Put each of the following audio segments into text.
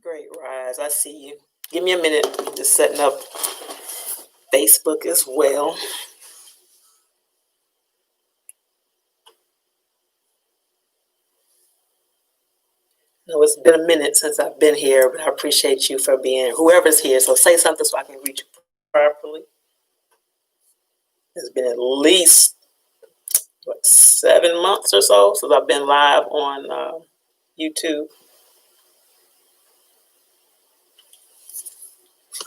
Great Rise. I see you. Give me a minute. I'm just setting up Facebook as well. No, it's been a minute since I've been here, but I appreciate you for being whoever's here. So say something so I can reach you properly. It's been at least 7 months or so since I've been live on YouTube.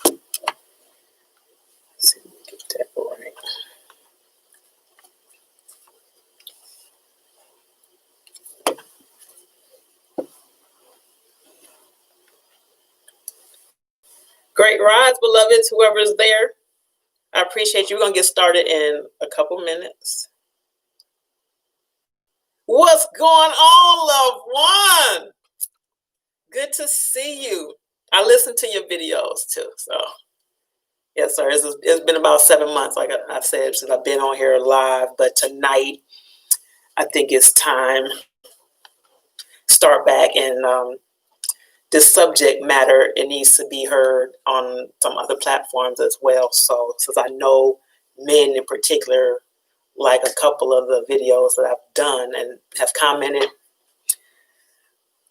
Let's see if we can get that right. Great Rise, beloveds, whoever's there. I appreciate you. We're going to get started in a couple minutes. What's going on, loved one? Good to see you. I listen to your videos too. So, yes, sir. It's been about 7 months, like I've said, since I've been on here live. But tonight, I think it's time to start back. And this subject matter, it needs to be heard on some other platforms as well. So, since I know men in particular like a couple of the videos that I've done and have commented,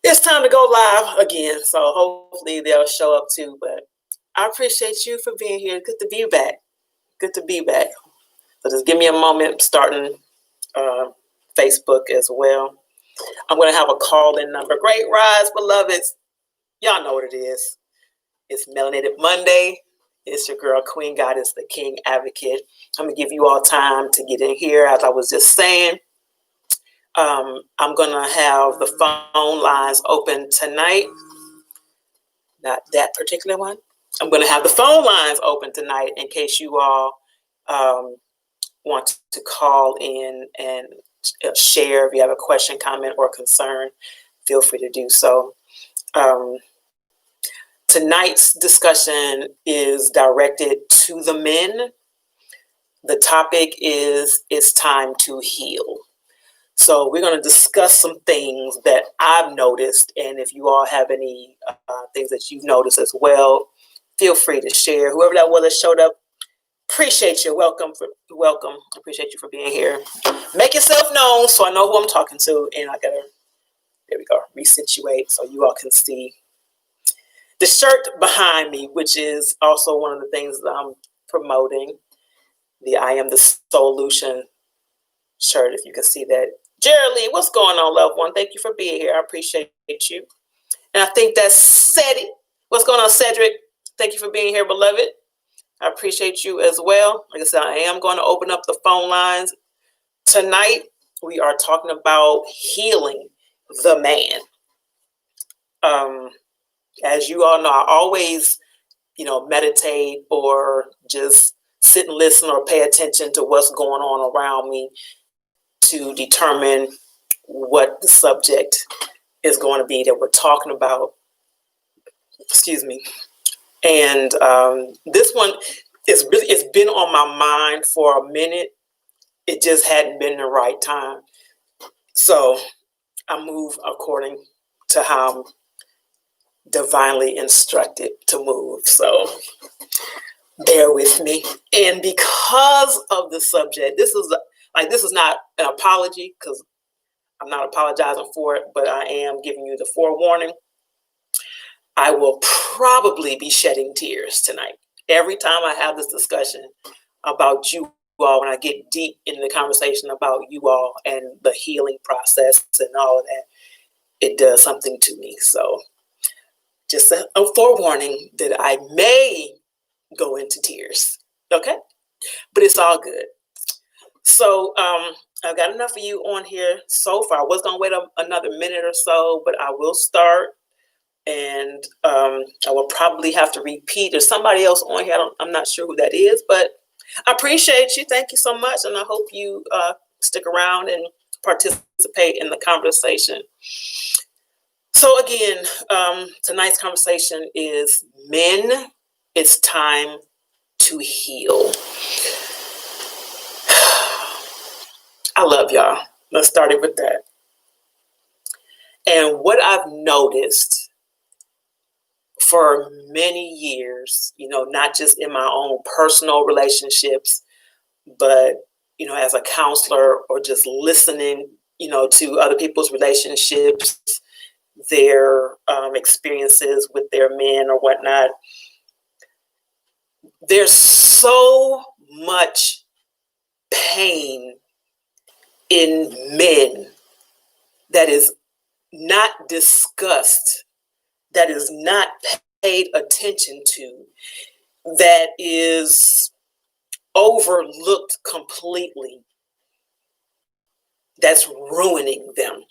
it's time to go live again. So hopefully they'll show up too. But I appreciate you for being here. Good to be back. Good to be back. So just give me a moment, starting Facebook as well. I'm going to have a call-in number. Great Rise, beloveds. Y'all know what it is. It's Melanated Monday. It's your girl, Queen Goddess, the King Advocate. I'm going to give you all time to get in here. As I was just saying, I'm going to have the phone lines open tonight. Not that particular one. I'm going to have the phone lines open tonight in case you all want to call in and share. If you have a question, comment, or concern, feel free to do so. Tonight's discussion is directed to the men. The topic is "It's time to heal." So we're going to discuss some things that I've noticed, and if you all have any things that you've noticed as well, feel free to share. Whoever that was that showed up, appreciate you. Welcome. Appreciate you for being here. Make yourself known so I know who I'm talking to, and there we go, resituate so you all can see the shirt behind me, which is also one of the things that I'm promoting, the I Am the Solution shirt, if you can see that. Geraldine, what's going on, loved one? Thank you for being here. I appreciate you. And I think that's Cedric. What's going on, Cedric? Thank you for being here, beloved. I appreciate you as well. Like I said, I am going to open up the phone lines. Tonight, we are talking about healing the man. As you all know, I always, meditate or just sit and listen or pay attention to what's going on around me to determine what the subject is going to be that we're talking about. Excuse me. And this one it's been on my mind for a minute. It just hadn't been the right time. So I move according to how I'm divinely instructed to move. So bear with me. And because of the subject, this is not an apology, because I'm not apologizing for it, but I am giving you the forewarning. I will probably be shedding tears tonight. Every time I have this discussion about you all, when I get deep in the conversation about you all and the healing process and all of that, it does something to me. So just a forewarning that I may go into tears. Okay? But it's all good. So I've got enough of you on here so far. I was going to wait another minute or so, but I will start. And I will probably have to repeat. There's somebody else on here. I'm not sure who that is, but I appreciate you. Thank you so much. And I hope you stick around and participate in the conversation. So again, tonight's conversation is men, it's time to heal. I love y'all. Let's start it with that. And what I've noticed for many years, not just in my own personal relationships, but, as a counselor or just listening, to other people's relationships, their experiences with their men or whatnot. There's so much pain in men that is not discussed, that is not paid attention to, that is overlooked completely, that's ruining them.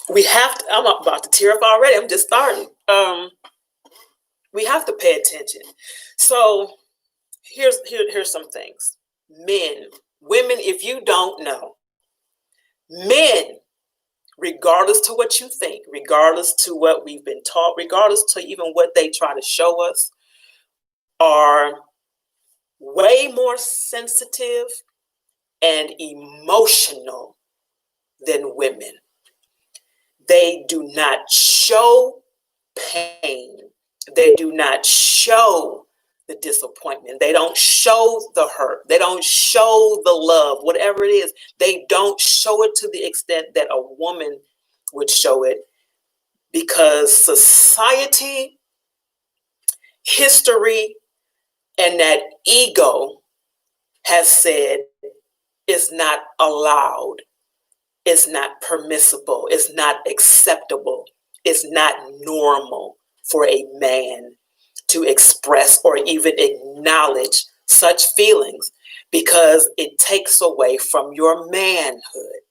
I'm about to tear up already. I'm just starting. We have to pay attention. So here's some things. Men, women, if you don't know, men, regardless to what you think, regardless to what we've been taught, regardless to even what they try to show us, are way more sensitive and emotional than women. They do not show pain. They do not show the disappointment. They don't show the hurt. They don't show the love, whatever it is. They don't show it to the extent that a woman would show it, because society, history, and that ego has said it's not allowed, it's not permissible, it's not acceptable, it's not normal for a man to express or even acknowledge such feelings, because it takes away from your manhood.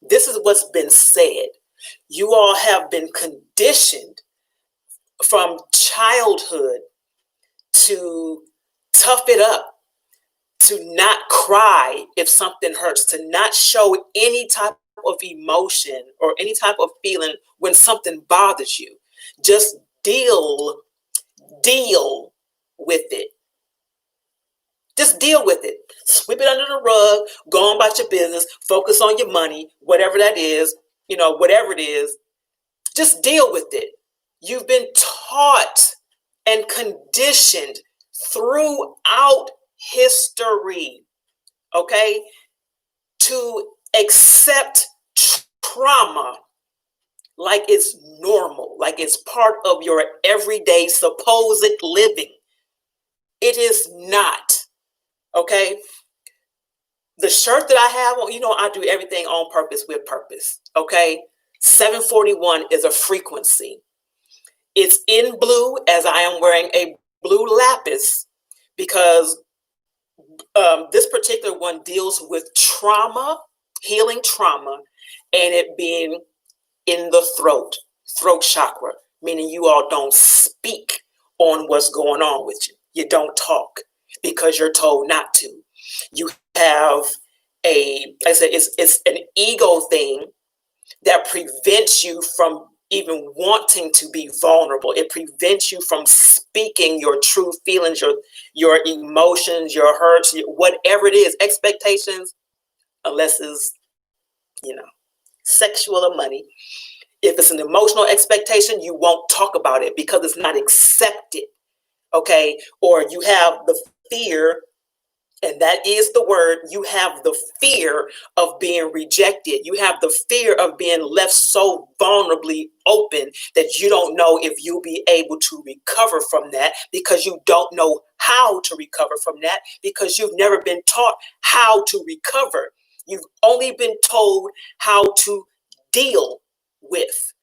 This is what's been said. You all have been conditioned from childhood to tough it up, to not cry if something hurts, to not show any type of emotion or any type of feeling when something bothers you. Just deal with it. Just deal with it. Sweep it under the rug, go on about your business, focus on your money, whatever that is, whatever it is, just deal with it. You've been taught and conditioned throughout history, okay, to accept trauma like it's normal, like it's part of your everyday supposed living. It is not, okay? The shirt that I have on, I do everything on purpose with purpose, okay? 741 is a frequency. It's in blue, as I am wearing a blue lapis, because this particular one deals with trauma, healing trauma, and it being in the throat chakra, meaning you all don't speak on what's going on with you. You don't talk because you're told not to. You have it's an ego thing that prevents you from even wanting to be vulnerable. It prevents you from speaking your true feelings, your emotions, your hurts, whatever it is, expectations, unless it's, sexual or money. If it's an emotional expectation, you won't talk about it because it's not accepted, okay? Or you have the fear, and that is the word, you have the fear of being rejected. You have the fear of being left so vulnerably open that you don't know if you'll be able to recover from that, because you don't know how to recover from that, because you've never been taught how to recover. You've only been told how to deal with.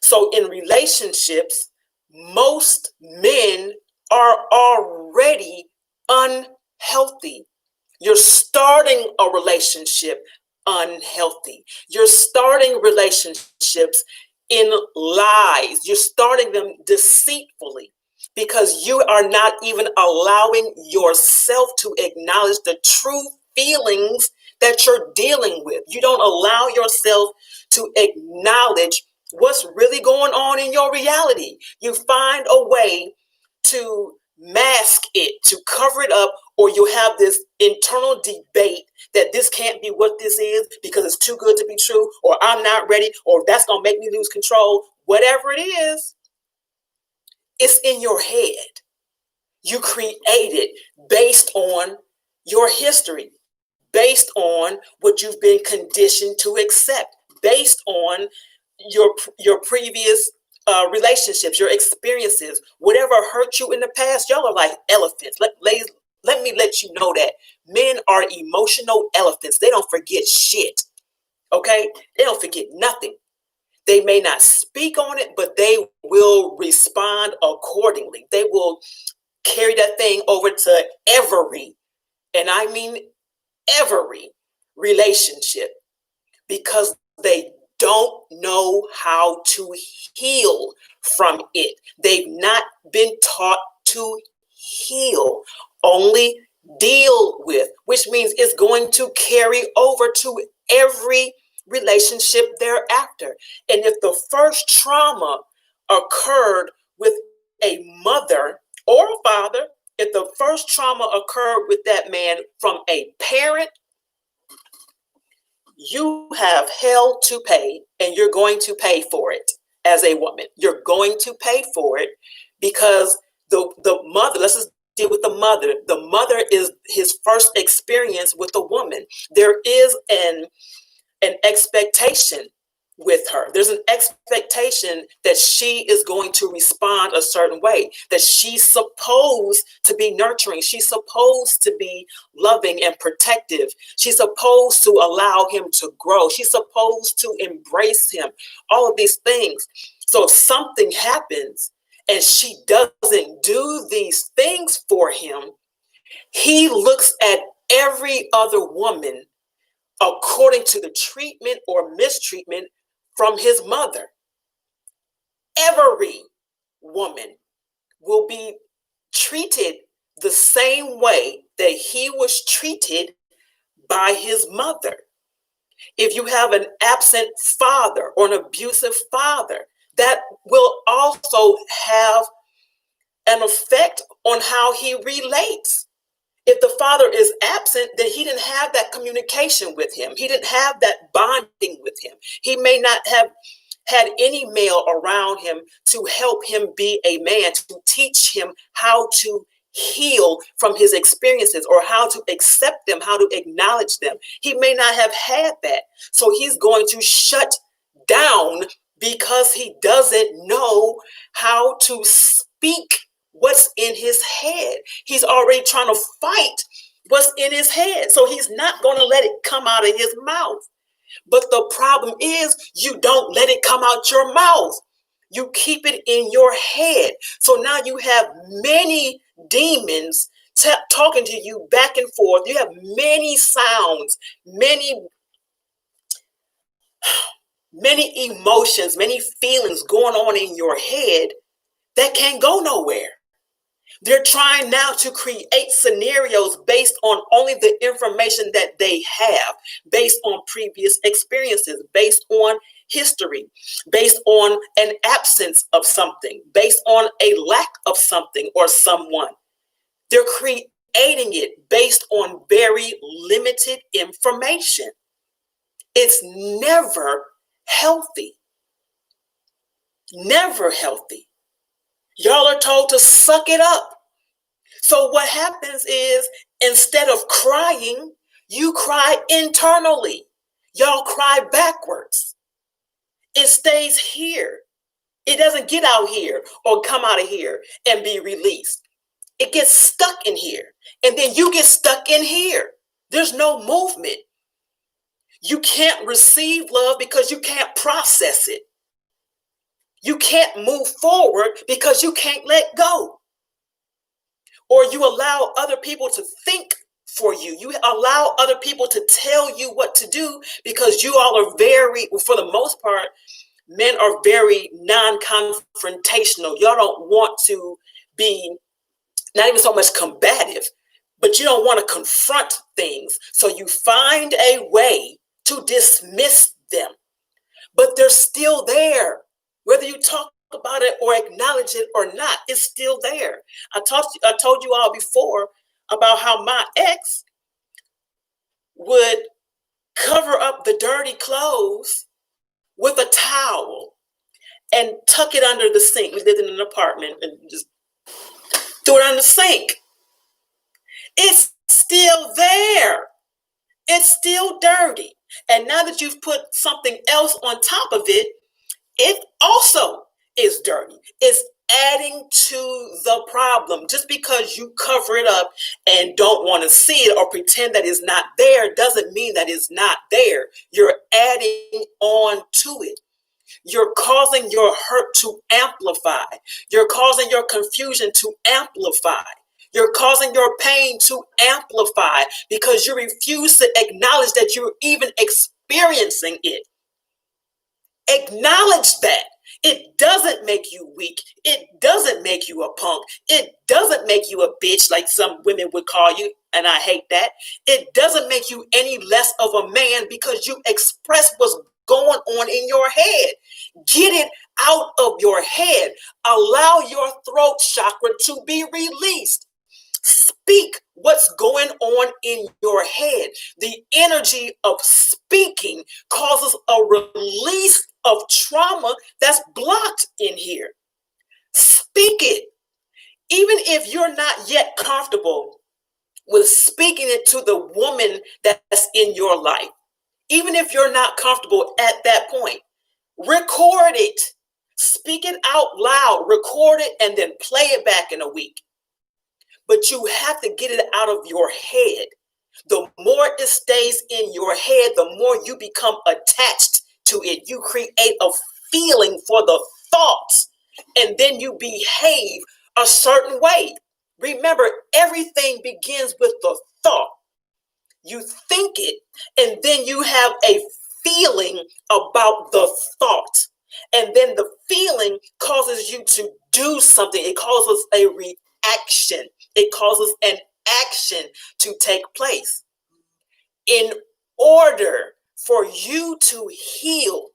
So in relationships, most men are already unhealthy. You're starting a relationship unhealthy. You're starting relationships in lies. You're starting them deceitfully, because you are not even allowing yourself to acknowledge the true feelings that you're dealing with. You don't allow yourself to acknowledge what's really going on in your reality. You find a way to mask it, to cover it up, or you'll have this internal debate that this can't be what this is because it's too good to be true, or I'm not ready, or that's going to make me lose control. Whatever it is, it's in your head. You create it based on your history, based on what you've been conditioned to accept, based on your previous relationships, your experiences, whatever hurt you in the past. Y'all are like elephants. Let me let you know that men are emotional elephants. They don't forget shit. Okay? They don't forget nothing. They may not speak on it, but they will respond accordingly. They will carry that thing over to every, and I mean every, relationship, because they don't know how to heal from it. They've not been taught to heal, only deal with, which means it's going to carry over to every relationship thereafter. And if the first trauma occurred with a mother or a father, if the first trauma occurred with that man from a parent, you have hell to pay, and you're going to pay for it as a woman. You're going to pay for it because the mother, let's just deal with the mother. The mother is his first experience with a woman. There is an expectation with her. There's an expectation that she is going to respond a certain way, that she's supposed to be nurturing. She's supposed to be loving and protective. She's supposed to allow him to grow. She's supposed to embrace him. All of these things. So if something happens and she doesn't do these things for him, he looks at every other woman according to the treatment or mistreatment from his mother. Every woman will be treated the same way that he was treated by his mother. If you have an absent father or an abusive father, that will also have an effect on how he relates. If the father is absent, then he didn't have that communication with him. He didn't have that bonding with him. He may not have had any male around him to help him be a man, to teach him how to heal from his experiences or how to accept them, how to acknowledge them. He may not have had that. So he's going to shut down because he doesn't know how to speak what's in his head. He's already trying to fight what's in his head. So he's not going to let it come out of his mouth. But the problem is you don't let it come out your mouth. You keep it in your head. So now you have many demons talking to you back and forth. You have many sounds, many emotions, many feelings going on in your head that can't go nowhere. They're trying now to create scenarios based on only the information that they have, based on previous experiences, based on history, based on an absence of something, based on a lack of something or someone. They're creating it based on very limited information. It's never healthy. Never healthy. Y'all are told to suck it up. So what happens is, instead of crying, you cry internally. Y'all cry backwards. It stays here. It doesn't get out here or come out of here and be released. It gets stuck in here. And then you get stuck in here. There's no movement. You can't receive love because you can't process it. You can't move forward because you can't let go. Or you allow other people to think for you. You allow other people to tell you what to do because you all are very, for the most part, men are very non-confrontational. Y'all don't want to be, not even so much combative, but you don't want to confront things. So you find a way to dismiss them, but they're still there. Whether you talk about it or acknowledge it or not, it's still there. I told you all before about how my ex would cover up the dirty clothes with a towel and tuck it under the sink. We lived in an apartment and just threw it on the sink. It's still there. It's still dirty. And now that you've put something else on top of it, it also is dirty. It's adding to the problem. Just because you cover it up and don't want to see it or pretend that it's not there doesn't mean that it's not there. You're adding on to it. You're causing your hurt to amplify. You're causing your confusion to amplify. You're causing your pain to amplify because you refuse to acknowledge that you're even experiencing it. Acknowledge that. It doesn't make you weak. It doesn't make you a punk. It doesn't make you a bitch like some women would call you, and I hate that. It doesn't make you any less of a man because you express what's going on in your head. Get it out of your head. Allow your throat chakra to be released. Speak what's going on in your head. The energy of speaking causes a release of trauma that's blocked in here. Speak it. Even if you're not yet comfortable with speaking it to the woman that's in your life, even if you're not comfortable at that point, record it. Speak it out loud, record it, and then play it back in a week. But you have to get it out of your head. The more it stays in your head, the more you become attached to it. You create a feeling for the thoughts, and then you behave a certain way. Remember, everything begins with the thought. You think it, and then you have a feeling about the thought. And then the feeling causes you to do something. It causes a reaction. It causes an action to take place. In order for you to heal,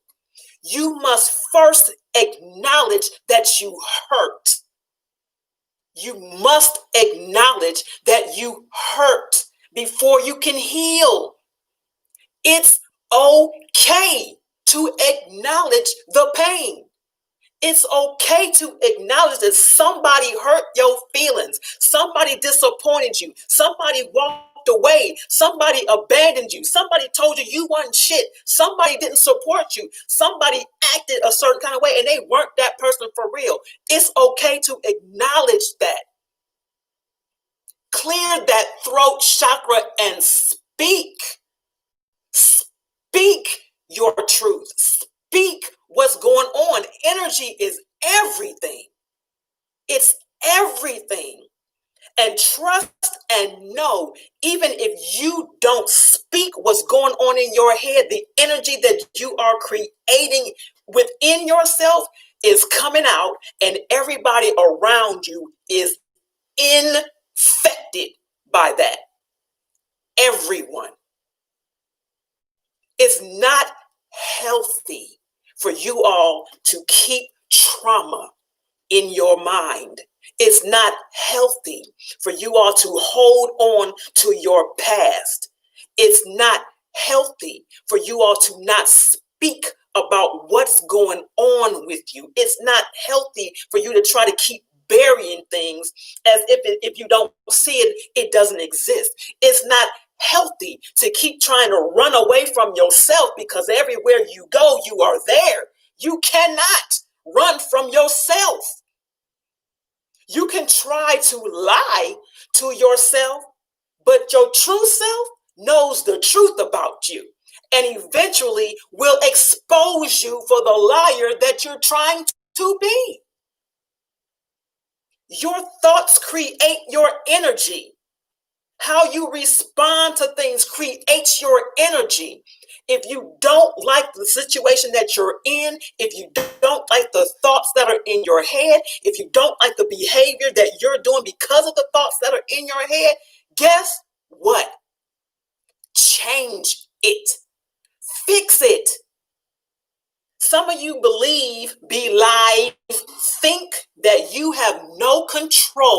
you must first acknowledge that you hurt. You must acknowledge that you hurt before you can heal. It's okay to acknowledge the pain. It's okay to acknowledge that somebody hurt your feelings. Somebody disappointed you. Somebody walked away. Somebody abandoned you. Somebody told you you weren't shit. Somebody didn't support you. Somebody acted a certain kind of way and they weren't that person for real. It's okay to acknowledge that. Clear that throat chakra and speak. Speak your truth. Speak what's going on. Energy is everything. It's everything. And trust and know, even if you don't speak what's going on in your head, the energy that you are creating within yourself is coming out, and everybody around you is infected by that. Everyone. It's not healthy for you all to keep trauma in your mind. It's not healthy for you all to hold on to your past. It's not healthy for you all to not speak about what's going on with you. It's not healthy for you to try to keep burying things as if you don't see it, it doesn't exist. It's not healthy to keep trying to run away from yourself because everywhere you go, you are there. You cannot run from yourself. You can try to lie to yourself, but your true self knows the truth about you and eventually will expose you for the liar that you're trying to be. Your thoughts create your energy. How you respond to things creates your energy. If you don't like the situation that you're in, if you don't like the thoughts that are in your head, if you don't like the behavior that you're doing because of the thoughts that are in your head, guess what? Change it. Fix it. Some of you believe, be live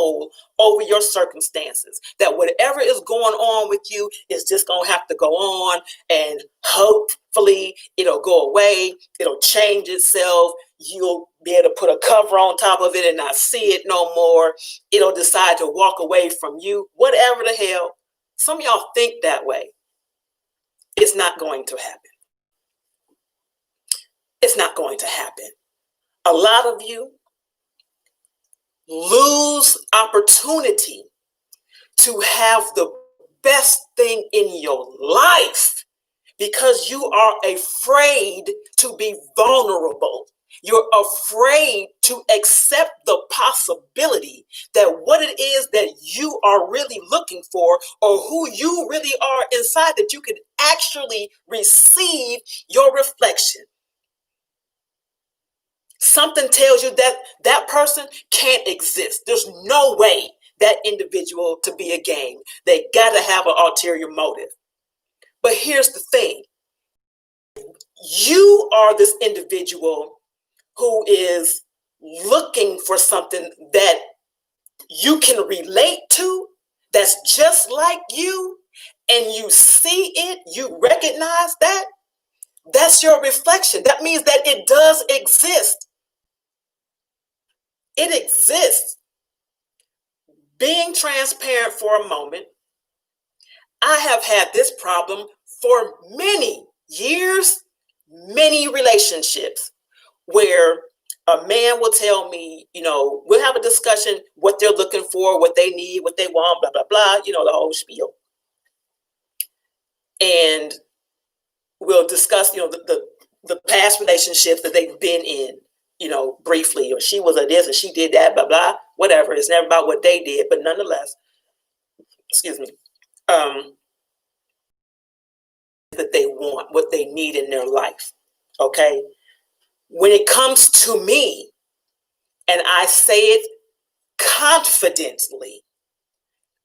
control over your circumstances, that whatever is going on with you is just going to have to go on, and hopefully it'll go away, it'll change itself, you'll be able to put a cover on top of it and not see it no more, it'll decide to walk away from you, whatever the hell. Some of y'all think that way. It's not going to happen. It's not going to happen. A lot of you lose opportunity to have the best thing in your life because you are afraid to be vulnerable. You're afraid to accept the possibility that what it is that you are really looking for, or who you really are inside, that you can actually receive your reflection. Something tells you that that person can't exist. There's no way that individual to be a game. They got to have an ulterior motive. But here's the thing. You are this individual who is looking for something that you can relate to, that's just like you, and you see it, you recognize that. That's your reflection. That means that it does exist. It exists. Being transparent for a moment, I have had this problem for many years, many relationships, where a man will tell me, we'll have a discussion, what they're looking for, what they need, what they want, blah, blah, blah, the whole spiel. And we'll discuss, the past relationships that they've been in, briefly, or she was a this and she did that, blah, blah, whatever. It's never about what they did, but nonetheless, that they want, what they need in their life, okay? When it comes to me, and I say it confidently,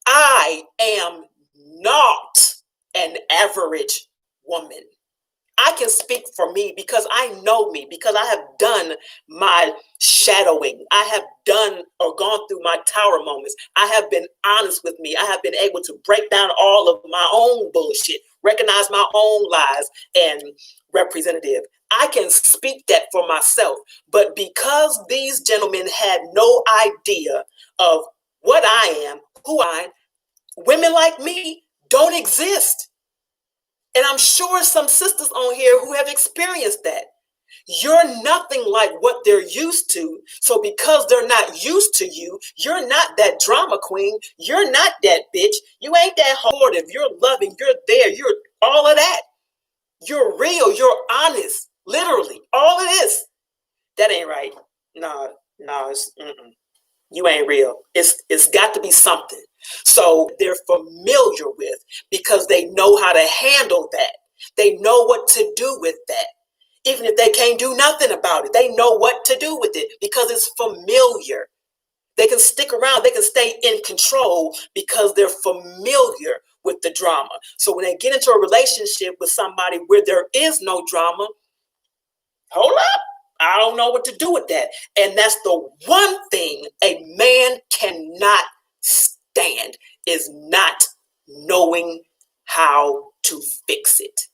I am not an average woman. I can speak for me because I know me, because I have done my shadowing. I have done or gone through my tower moments. I have been honest with me. I have been able to break down all of my own bullshit, recognize my own lies, and representative. I can speak that for myself. But because these gentlemen had no idea of what I am, who I am, women like me don't exist. And I'm sure some sisters on here who have experienced that. You're nothing like what they're used to. So because they're not used to you, you're not that drama queen. You're not that bitch. You ain't that supportive. You're loving. You're there. You're all of that. You're real. You're honest. Literally. All of this. That ain't right. No, you ain't real. It's got to be something. So they're familiar with, because they know how to handle that. They know what to do with that. Even if they can't do nothing about it, they know what to do with it because it's familiar. They can stick around. They can stay in control because they're familiar with the drama. So when they get into a relationship with somebody where there is no drama, hold up. I don't know what to do with that. And that's the one thing a man cannot stand, is not knowing how to fix it.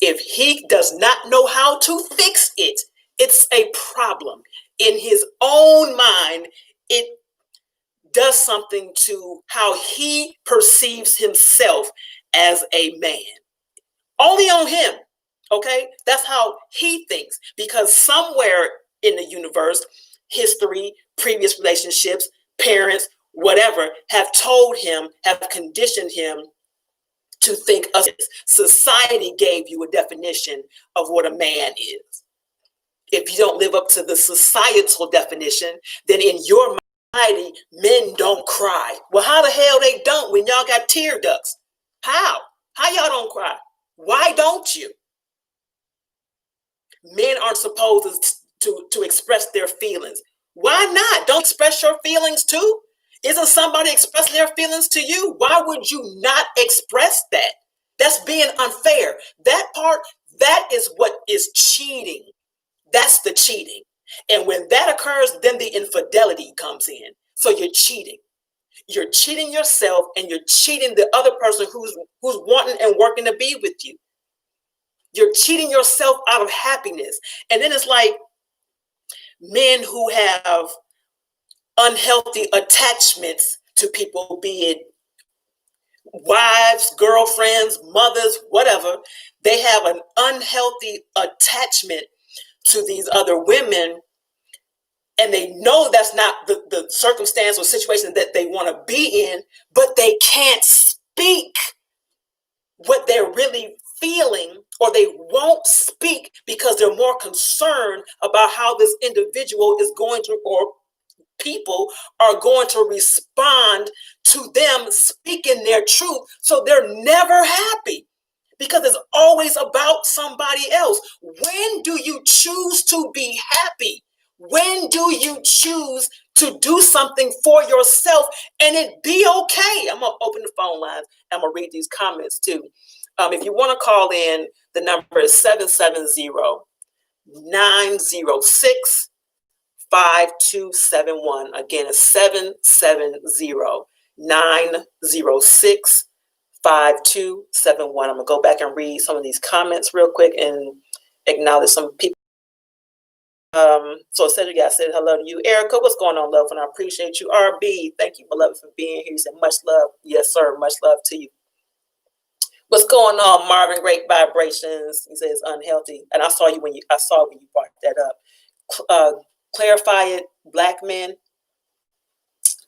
If he does not know how to fix it, it's a problem. In his own mind, it does something to how he perceives himself as a man. Only on him. Okay, that's how he thinks, because somewhere in the universe, history, previous relationships, parents, whatever, have told him, have conditioned him to think of this. Society gave you a definition of what a man is. If you don't live up to the societal definition, then in your society, men don't cry. Well, how the hell they don't when y'all got tear ducts? How y'all don't cry? Why don't you? Men aren't supposed to express their feelings. Why not? Don't express your feelings too? Isn't somebody expressing their feelings to you? Why would you not express that? That's being unfair. That part, that is what is cheating. That's the cheating. And when that occurs, then the infidelity comes in. So you're cheating. You're cheating yourself, and you're cheating the other person who's wanting and working to be with you. You're cheating yourself out of happiness. And then it's like men who have unhealthy attachments to people, be it wives, girlfriends, mothers, whatever. They have an unhealthy attachment to these other women, and they know that's not the circumstance or situation that they want to be in, but they can't speak what they're really feeling, or they won't speak because they're more concerned about how this individual is going to, or people are going to respond to them speaking their truth. So they're never happy because it's always about somebody else. When do you choose to be happy? When do you choose to do something for yourself and it be okay? I'm going to open the phone lines. I'm going to read these comments too. If you want to call in, the number is 770-906 5271. Again, it's 770-906 5271. I'm gonna go back and read some of these comments real quick and acknowledge some people. So Cedric, I said hello to you. Erica, what's going on, love? And I appreciate you. RB, thank you, beloved, for being here. You said much love. Yes, sir. Much love to you. What's going on, Marvin? Great vibrations. He says unhealthy. And I saw when you brought that up. Clarify it, black men.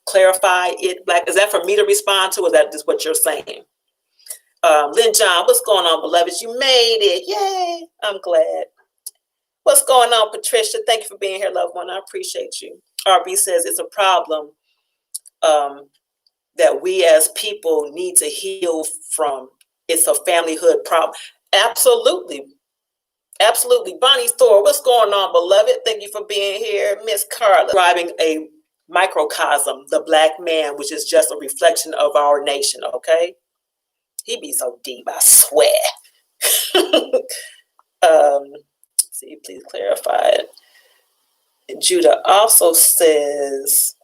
Clarify it, black. Is that for me to respond to, or is that just what you're saying? Lynn John, what's going on, beloveds? You made it. Yay. I'm glad. What's going on, Patricia? Thank you for being here, loved one. I appreciate you. RB says it's a problem that we as people need to heal from. It's a familyhood problem. Absolutely. Absolutely. Bonnie Thor, what's going on, beloved? Thank you for being here. Miss Carla, describing a microcosm, the black man, which is just a reflection of our nation, okay? He be so deep, I swear. See, please clarify it. Judah also says,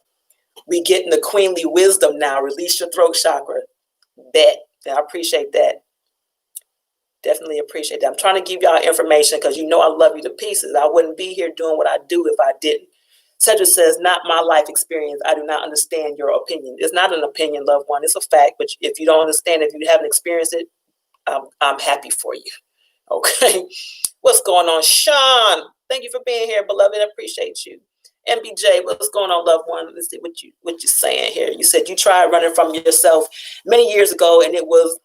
we getting the queenly wisdom now. Release your throat chakra. Bet. I appreciate that. Definitely appreciate that. I'm trying to give y'all information because you know I love you to pieces. I wouldn't be here doing what I do if I didn't. Cedric says, not my life experience. I do not understand your opinion. It's not an opinion, loved one. It's a fact. But if you don't understand, if you haven't experienced it, I'm happy for you. Okay. What's going on, Sean? Thank you for being here, beloved. I appreciate you. MBJ, what's going on, loved one? Let's see what you're saying here. You said you tried running from yourself many years ago, and it was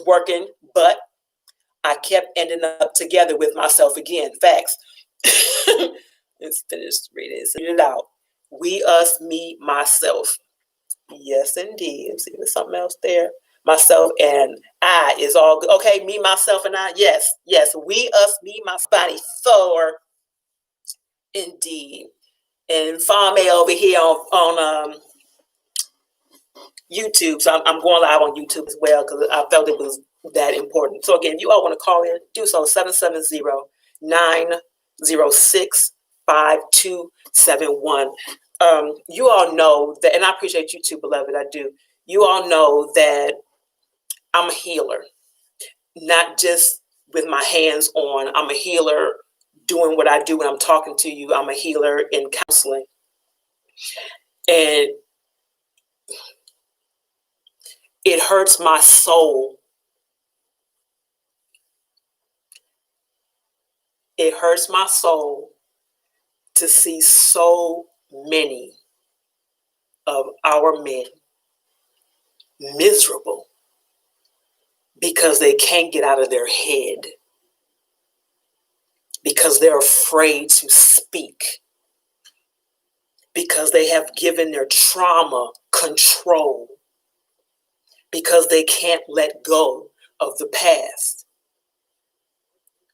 working, but I kept ending up together with myself again. Facts. Let's finish reading it out. We, us, me, myself. Yes, indeed. Let's see, there's something else there. Myself and I is all good. Okay, me, myself, and I. Yes, yes. We, us, me, my body. Thor. Indeed. And Farm A over here on YouTube. So I'm going live on YouTube as well because I felt it was that important. So again, if you all want to call in, do so. 770-906 5271. You all know that, and I appreciate you too, beloved. I do. You all know that I'm a healer, not just with my hands on. I'm a healer doing what I do when I'm talking to you. I'm a healer in counseling. And it hurts my soul. It hurts my soul to see so many of our men miserable because they can't get out of their head, because they're afraid to speak, because they have given their trauma control, because they can't let go of the past,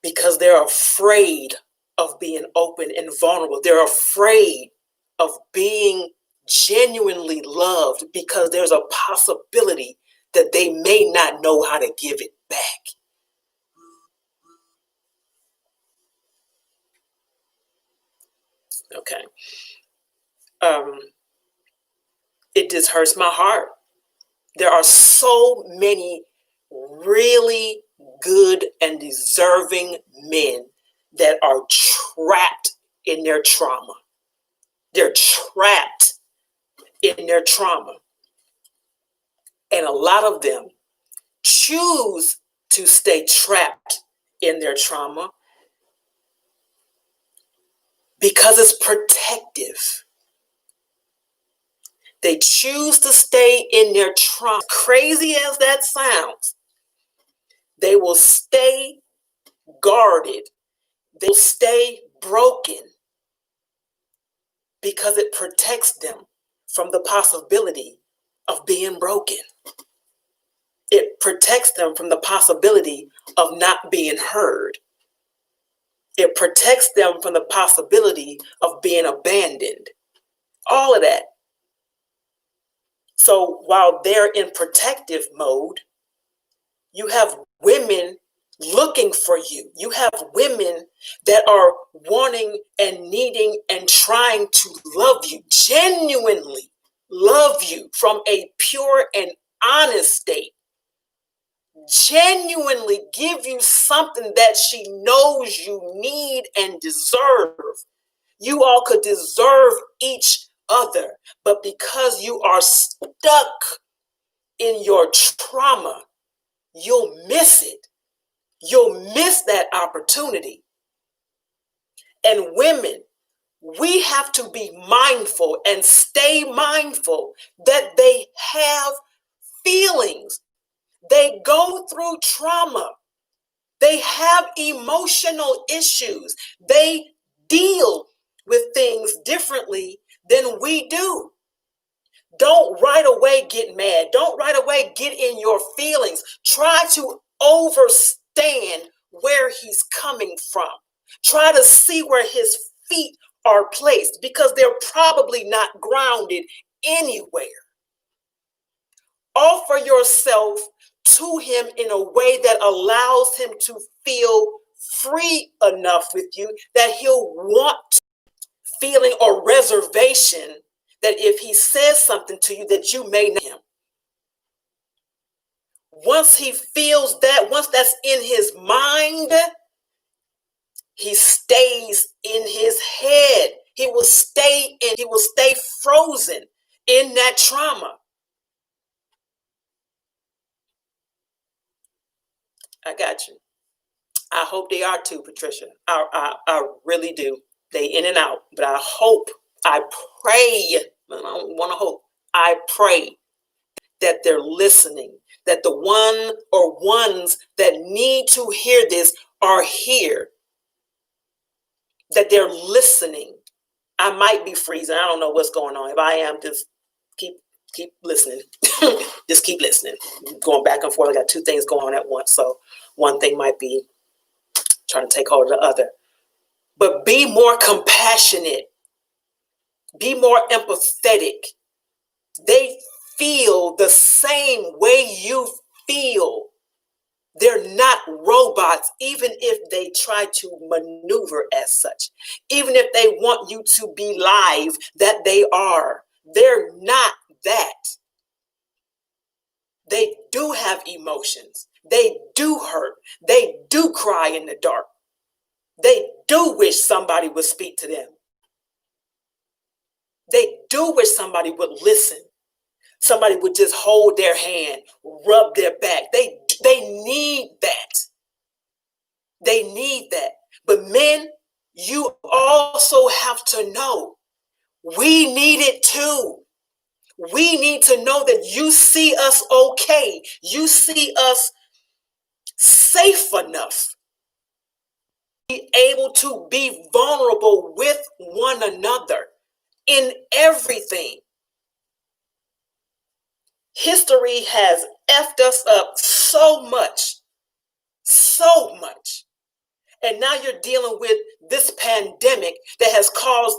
because they're afraid of being open and vulnerable. They're afraid of being genuinely loved because there's a possibility that they may not know how to give it back. Okay. it just hurts my heart. There are so many really good and deserving men that are trapped in their trauma. They're trapped in their trauma. And a lot of them choose to stay trapped in their trauma because it's protective. They choose to stay in their trauma. Crazy as that sounds, they will stay guarded. They'll stay broken because it protects them from the possibility of being broken. It protects them from the possibility of not being heard. It protects them from the possibility of being abandoned. All of that. So while they're in protective mode, you have women looking for you. You have women that are wanting and needing and trying to love you, genuinely love you from a pure and honest state. Genuinely give you something that she knows you need and deserve. You all could deserve each other, but because you are stuck in your trauma, you'll miss it. You'll miss that opportunity. And women, we have to be mindful and stay mindful that they have feelings. They go through trauma. They have emotional issues. They deal with things differently than we do. Don't right away get mad. Don't right away get in your feelings. Try to understand where he's coming from. Try to see where his feet are placed because they're probably not grounded anywhere. Offer yourself to him in a way that allows him to feel free enough with you that he'll want feeling or reservation that if he says something to you that you may know him. Once he feels that, once that's in his mind, he stays in his head. He will stay frozen in that trauma. I got you. I hope they are too, Patricia. I really do. They in and out, but I hope, I pray, I don't want to hope, I pray that they're listening, that the one or ones that need to hear this are here, that they're listening. I might be freezing. I don't know what's going on. If I am, just keep listening. Just keep listening. Going back and forth. I got two things going on at once. So one thing might be trying to take hold of the other. But be more compassionate. Be more empathetic. They feel the same way you feel. They're not robots, even if they try to maneuver as such. Even if they want you to be live, that they are. They're not that. They do have emotions. They do hurt. They do cry in the dark. They do wish somebody would speak to them. They do wish somebody would listen. Somebody would just hold their hand, rub their back. They need that. They need that. But men, you also have to know, we need it too. We need to know that you see us okay. You see us safe enough to be able to be vulnerable with one another in everything. History has effed us up so much. And now you're dealing with this pandemic that has caused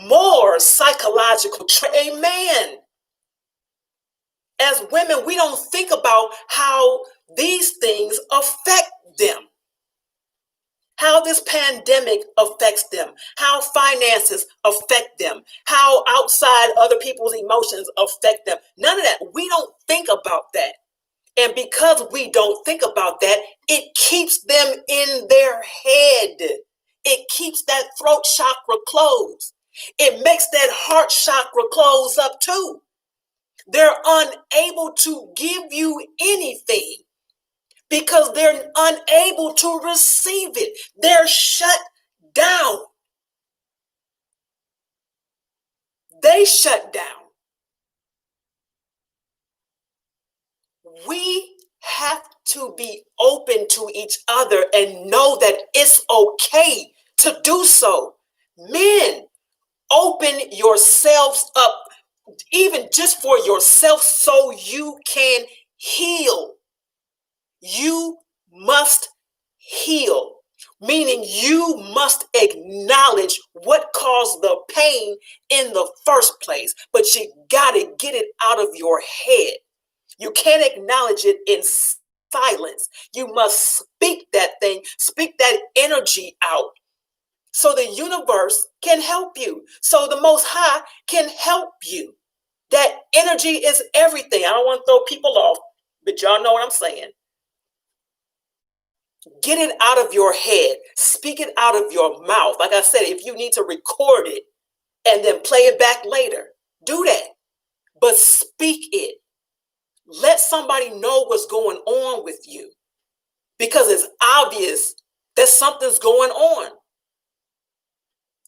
more psychological Amen. As women, we don't think about how these things affect them. how this pandemic affects them, how finances affect them, how outside other people's emotions affect them. None of that. We don't think about that. And because we don't think about that, it keeps them in their head. It keeps that throat chakra closed. It makes that heart chakra close up too. They're unable to give you anything because they're unable to receive it. They're shut down. They shut down. We have to be open to each other and know that it's okay to do so. Men, open yourselves up, even just for yourself, so you can heal. You must heal, meaning you must acknowledge what caused the pain in the first place, but you got to get it out of your head. You can't acknowledge it in silence. You must speak that thing, speak that energy out so the universe can help you, so the Most High can help you. That energy is everything. I don't want to throw people off, but y'all know what I'm saying. Get it out of your head. Speak it out of your mouth. Like I said, if you need to record it and then play it back later, do that. But speak it. Let somebody know what's going on with you, because it's obvious that something's going on.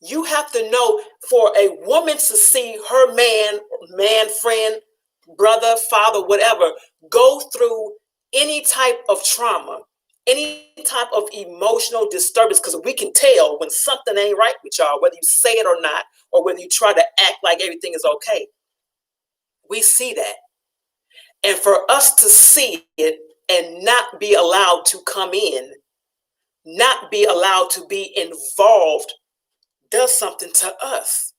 You have to know, for a woman to see her man, friend, brother, father, whatever, go through any type of trauma, any type of emotional disturbance, because we can tell when something ain't right with y'all, whether you say it or not, or whether you try to act like everything is okay. We see that. And for us to see it and not be allowed to come in, not be allowed to be involved, does something to us.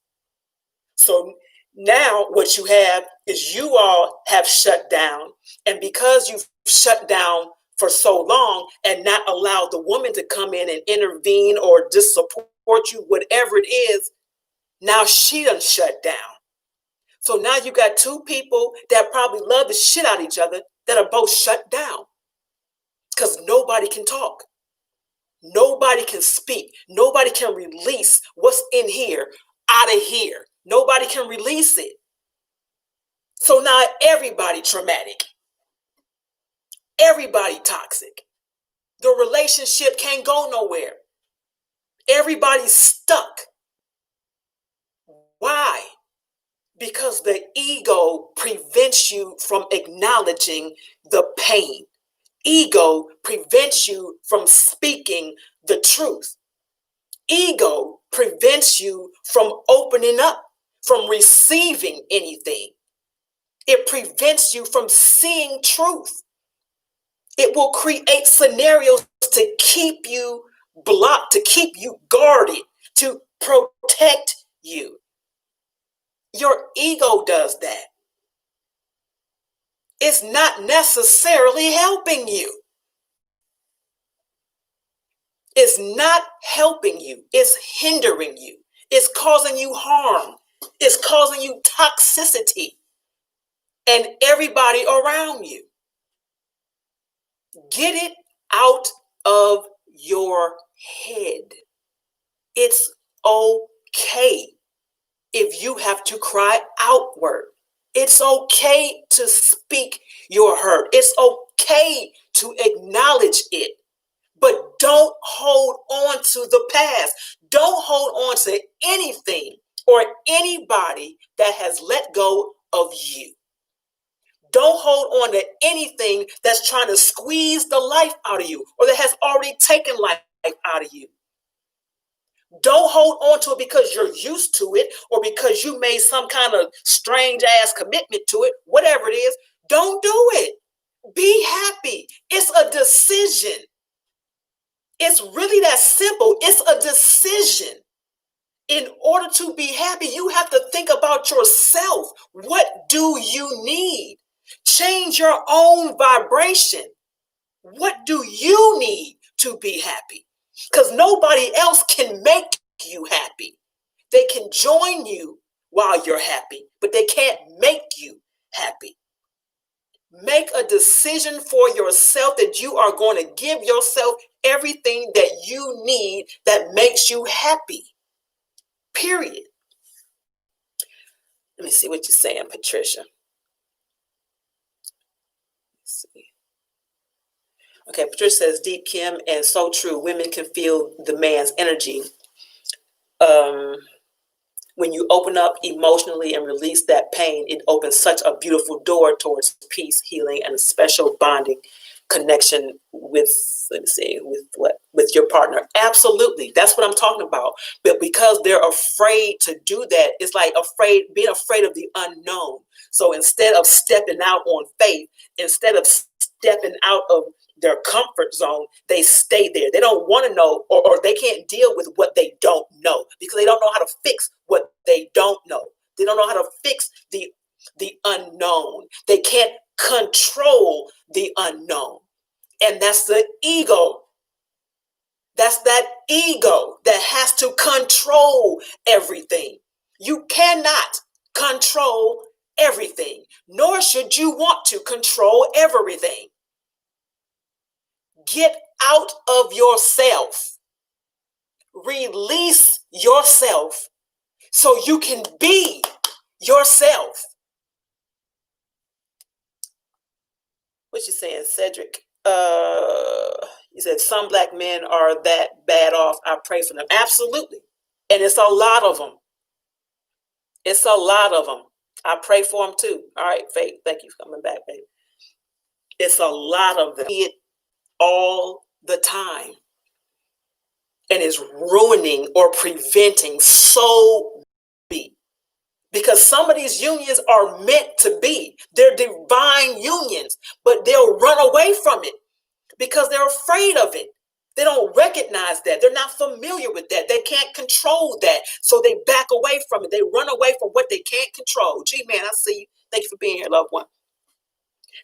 So now what you have is you all have shut down. And because you've shut down for so long and not allowed the woman to come in and intervene or just support you, whatever it is, now she done shut down. So now you got two people that probably love the shit out of each other that are both shut down because nobody can talk. Nobody can speak. Nobody can release what's in here out of here. Nobody can release it. So now everybody traumatic. Everybody toxic. The relationship can't go nowhere. Everybody's stuck. Why? Because the ego prevents you from acknowledging the pain. Ego prevents you from speaking the truth. Ego prevents you from opening up, from receiving anything. It prevents you from seeing truth. It will create scenarios to keep you blocked, to keep you guarded, to protect you. Your ego does that. It's not necessarily helping you. It's not helping you. It's hindering you. It's causing you harm. It's causing you toxicity and everybody around you. Get it out of your head. It's okay if you have to cry outward. It's okay to speak your hurt. It's okay to acknowledge it. But don't hold on to the past. Don't hold on to anything or anybody that has let go of you. Don't hold on to anything that's trying to squeeze the life out of you or that has already taken life out of you. Don't hold on to it because you're used to it or because you made some kind of strange ass commitment to it, whatever it is. Don't do it. Be happy. It's a decision. It's really that simple. It's a decision. In order to be happy, you have to think about yourself. What do you need? Change your own vibration. What do you need to be happy? because nobody else can make you happy. They can join you while you're happy, but they can't make you happy. Make a decision for yourself that you are going to give yourself everything that you need that makes you happy. Period. Let me see what you're saying, Patricia. Let's see. Okay, Patricia says, Deep Kim, and so true. Women can feel the man's energy. When you open up emotionally and release that pain, it opens such a beautiful door towards peace, healing, and a special bonding connection with, let me see, with what? With your partner. Absolutely. That's what I'm talking about. But because they're afraid to do that, it's like being afraid of the unknown. So instead of stepping out on faith, instead of stepping out of their comfort zone, they stay there. They don't want to know, or they can't deal with what they don't know because they don't know how to fix what they don't know. They don't know how to fix the unknown. They can't control the unknown. And that's the ego. That's that ego that has to control everything. You cannot control everything, nor should you want to control everything. Get out of yourself. Release yourself so you can be yourself. What you saying, Cedric? You said some black men are that bad off. I pray for them. Absolutely. And it's a lot of them. It's a lot of them. I pray for them too. All right, Faith, thank you for coming back, baby. It's a lot of them. It all the time. And is ruining or preventing so many. Because some of these unions are meant to be. They're divine unions, but they'll run away from it because they're afraid of it. They don't recognize that. They're not familiar with that. They can't control that. So they back away from it. They run away from what they can't control. Gee, man, I see you. Thank you for being here, loved one.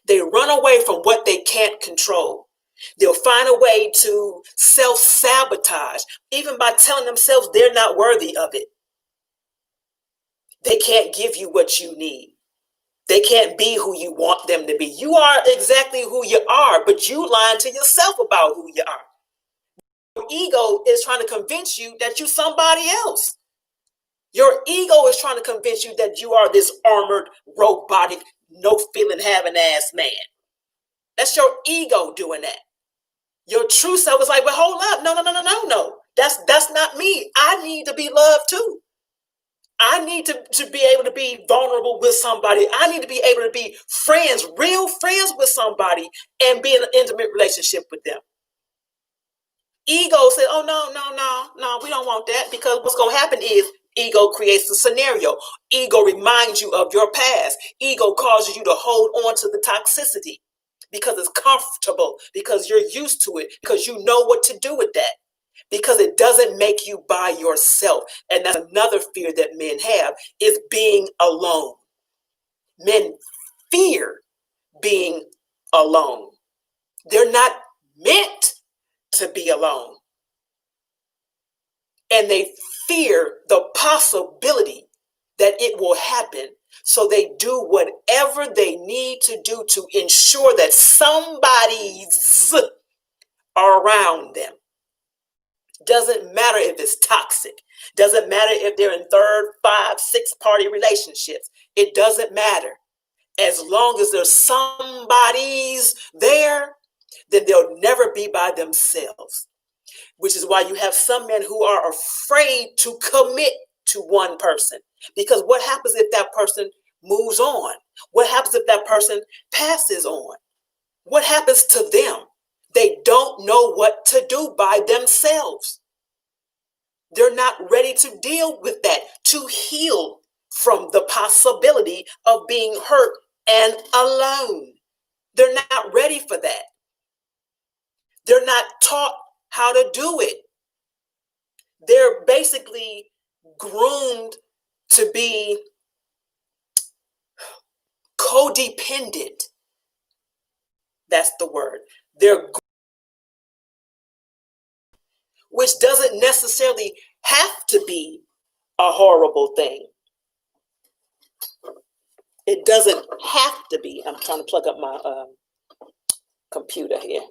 They run away from what they can't control. They'll find a way to self-sabotage, even by telling themselves they're not worthy of it. They can't give you what you need. They can't be who you want them to be. You are exactly who you are, but you lying to yourself about who you are. Your ego is trying to convince you that you're somebody else. Your ego is trying to convince you that you are this armored, robotic, no feeling having ass man. That's your ego doing that. Your true self is like, well, hold up. No. That's not me. I need to be loved too. I need to be able to be vulnerable with somebody. I need to be able to be friends, real friends with somebody and be in an intimate relationship with them. Ego said, oh, no, we don't want that, because what's going to happen is ego creates the scenario. Ego reminds you of your past. Ego causes you to hold on to the toxicity because it's comfortable, because you're used to it, because you know what to do with that, because it doesn't make you by yourself. And that's another fear that men have, is being alone. Men fear being alone. They're not meant to be alone. And they fear the possibility that it will happen. So they do whatever they need to do to ensure that somebody's around them. Doesn't matter if it's toxic. Doesn't matter if they're in 3rd, 5, 6 party relationships. It doesn't matter. As long as there's somebody's there, then they'll never be by themselves. Which is why you have some men who are afraid to commit to one person. Because what happens if that person moves on? What happens if that person passes on? What happens to them? They don't know what to do by themselves. They're not ready to deal with that, to heal from the possibility of being hurt and alone. They're not ready for that. They're not taught how to do it. They're basically groomed to be codependent. That's the word. They're which doesn't necessarily have to be a horrible thing. It doesn't have to be. I'm trying to plug up my computer here.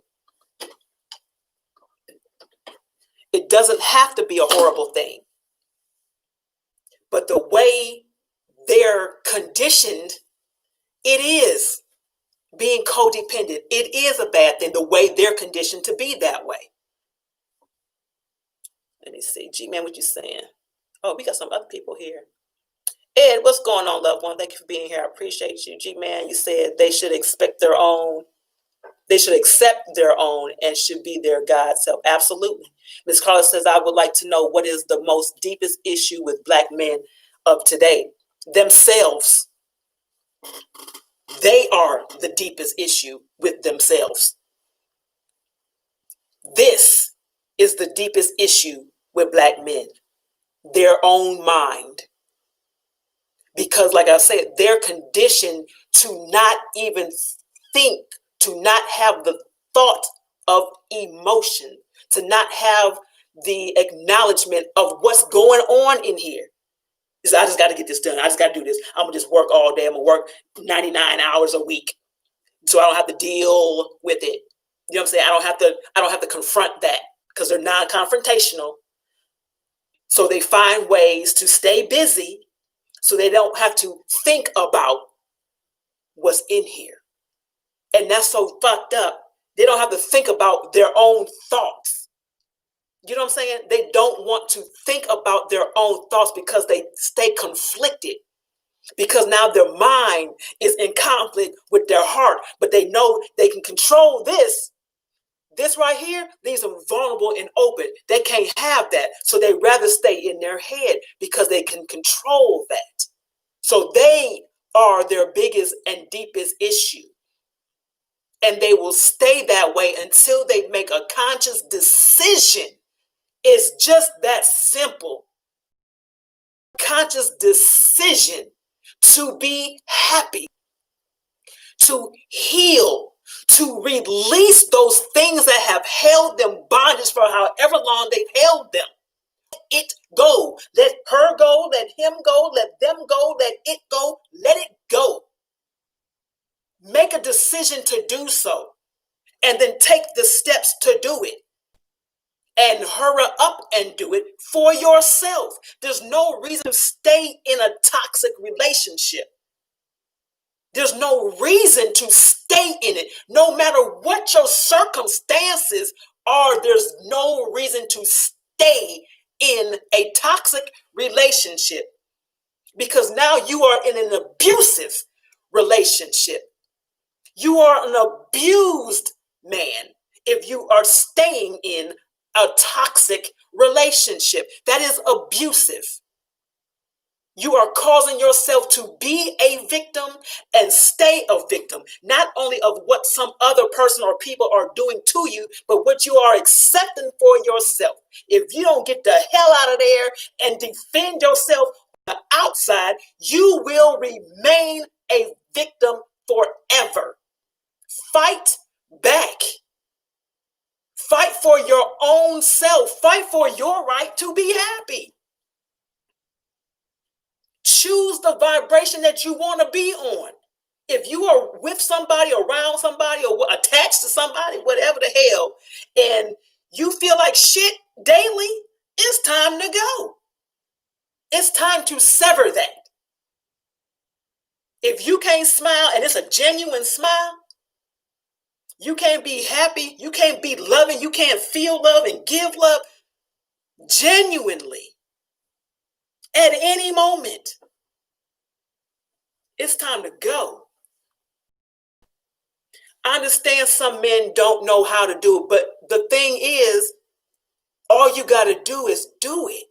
It doesn't have to be a horrible thing. But the way they're conditioned, it is being codependent. It is a bad thing, the way they're conditioned to be that way. Let me see. G-Man, what you saying? Oh, we got some other people here. Ed, what's going on, loved one? Thank you for being here. I appreciate you. G-Man, you said they should expect their own. They should accept their own and should be their God self. Absolutely. Ms. Carla says, I would like to know what is the most deepest issue with Black men of today. Themselves. They are the deepest issue with themselves. This is the deepest issue with Black men. Their own mind. Because like I said, they're conditioned to not even think, to not have the thought of emotion, to not have the acknowledgement of what's going on in here. I just got to get this done. I just got to do this. I'm going to just work all day. I'm going to work 99 hours a week so I don't have to deal with it. You know what I'm saying? I don't have to confront that because they're non-confrontational. So they find ways to stay busy so they don't have to think about what's in here. And that's so fucked up. They don't have to think about their own thoughts. You know what I'm saying? They don't want to think about their own thoughts because they stay conflicted. Because now their mind is in conflict with their heart. But they know they can control this. This right here leaves them vulnerable and open. They can't have that. So they rather stay in their head because they can control that. So they are their biggest and deepest issue. And they will stay that way until they make a conscious decision. It's just that simple. Conscious decision to be happy, to heal, to release those things that have held them bondage for however long they've held them. Let it go. Let her go. Let him go. Let them go. Let it go. Let it go. Make a decision to do so. And then take the steps to do it. And hurry up and do it for yourself. There's no reason to stay in a toxic relationship. There's no reason to stay in it. No matter what your circumstances are, there's no reason to stay in a toxic relationship. Because now you are in an abusive relationship. You are an abused man if you are staying in a toxic relationship. That is abusive. You are causing yourself to be a victim and stay a victim, not only of what some other person or people are doing to you, but what you are accepting for yourself. If you don't get the hell out of there and defend yourself on the outside, you will remain a victim forever. Fight back. Fight for your own self. Fight for your right to be happy. Choose the vibration that you want to be on. If you are with somebody, around somebody, or attached to somebody, whatever the hell, and you feel like shit daily, it's time to go. It's time to sever that. If you can't smile and it's a genuine smile, you can't be happy, you can't be loving, you can't feel love and give love genuinely at any moment. It's time to go. I understand some men don't know how to do it, but the thing is, all you got to do is do it.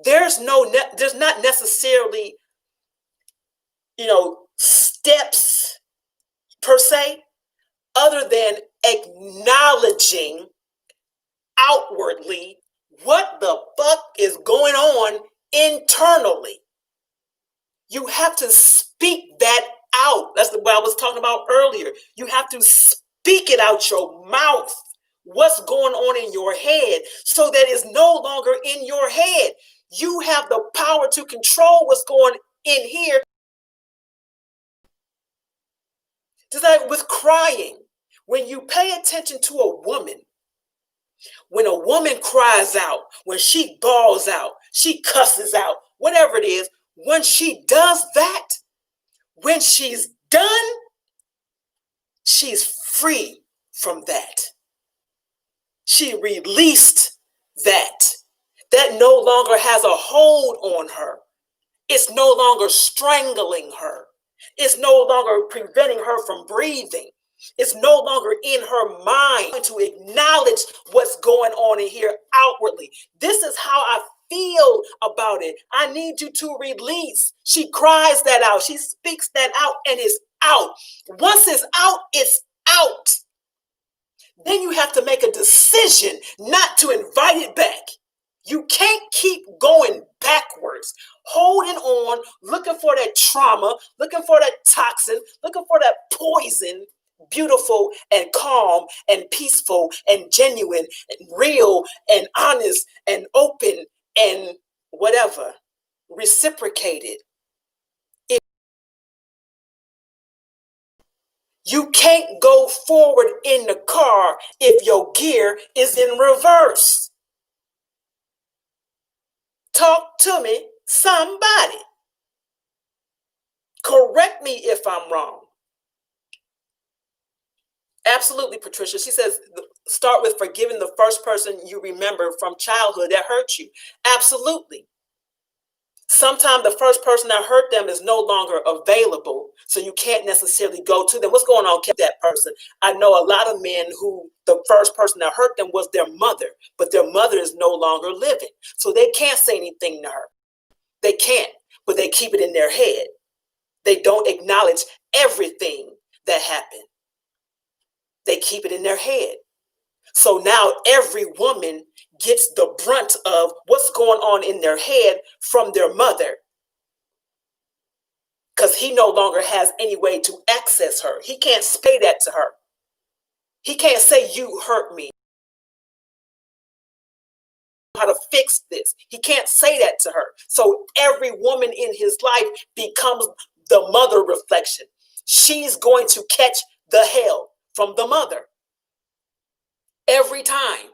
There's not necessarily, steps per se, other than acknowledging outwardly what the fuck is going on internally. You have to speak that out. That's what I was talking about earlier. You have to speak it out your mouth what's going on in your head so that it's no longer in your head. You have the power to control what's going in here. Just like with crying, when you pay attention to a woman, when a woman cries out, when she bawls out, she cusses out, whatever it is, when she does that, when she's done, she's free from that. She released that. That no longer has a hold on her. It's no longer strangling her. It's no longer preventing her from breathing. It's no longer in her mind to acknowledge what's going on in here outwardly. This is how I feel about it. I need you to release. She cries that out. She speaks that out, and it's out. Once it's out, it's out. Then you have to make a decision not to invite it back. You can't keep going backwards, holding on, looking for that trauma, looking for that toxin, looking for that poison, beautiful and calm and peaceful and genuine and real and honest and open and whatever, reciprocated. You can't go forward in the car if your gear is in reverse. Talk to me, somebody. Correct me if I'm wrong. Absolutely, Patricia. She says, start with forgiving the first person you remember from childhood that hurt you. Absolutely. Sometimes the first person that hurt them is no longer available, so you can't necessarily go to them. What's going on with that person? I know a lot of men who the first person that hurt them was their mother, but their mother is no longer living, so they can't say anything to her. They can't, but they keep it in their head. They don't acknowledge everything that happened. They keep it in their head. So now every woman gets the brunt of what's going on in their head from their mother, because he no longer has any way to access her. He can't say that to her. He can't say, you hurt me. How to fix this. He can't say that to her. So every woman in his life becomes the mother reflection. She's going to catch the hell from the mother every time,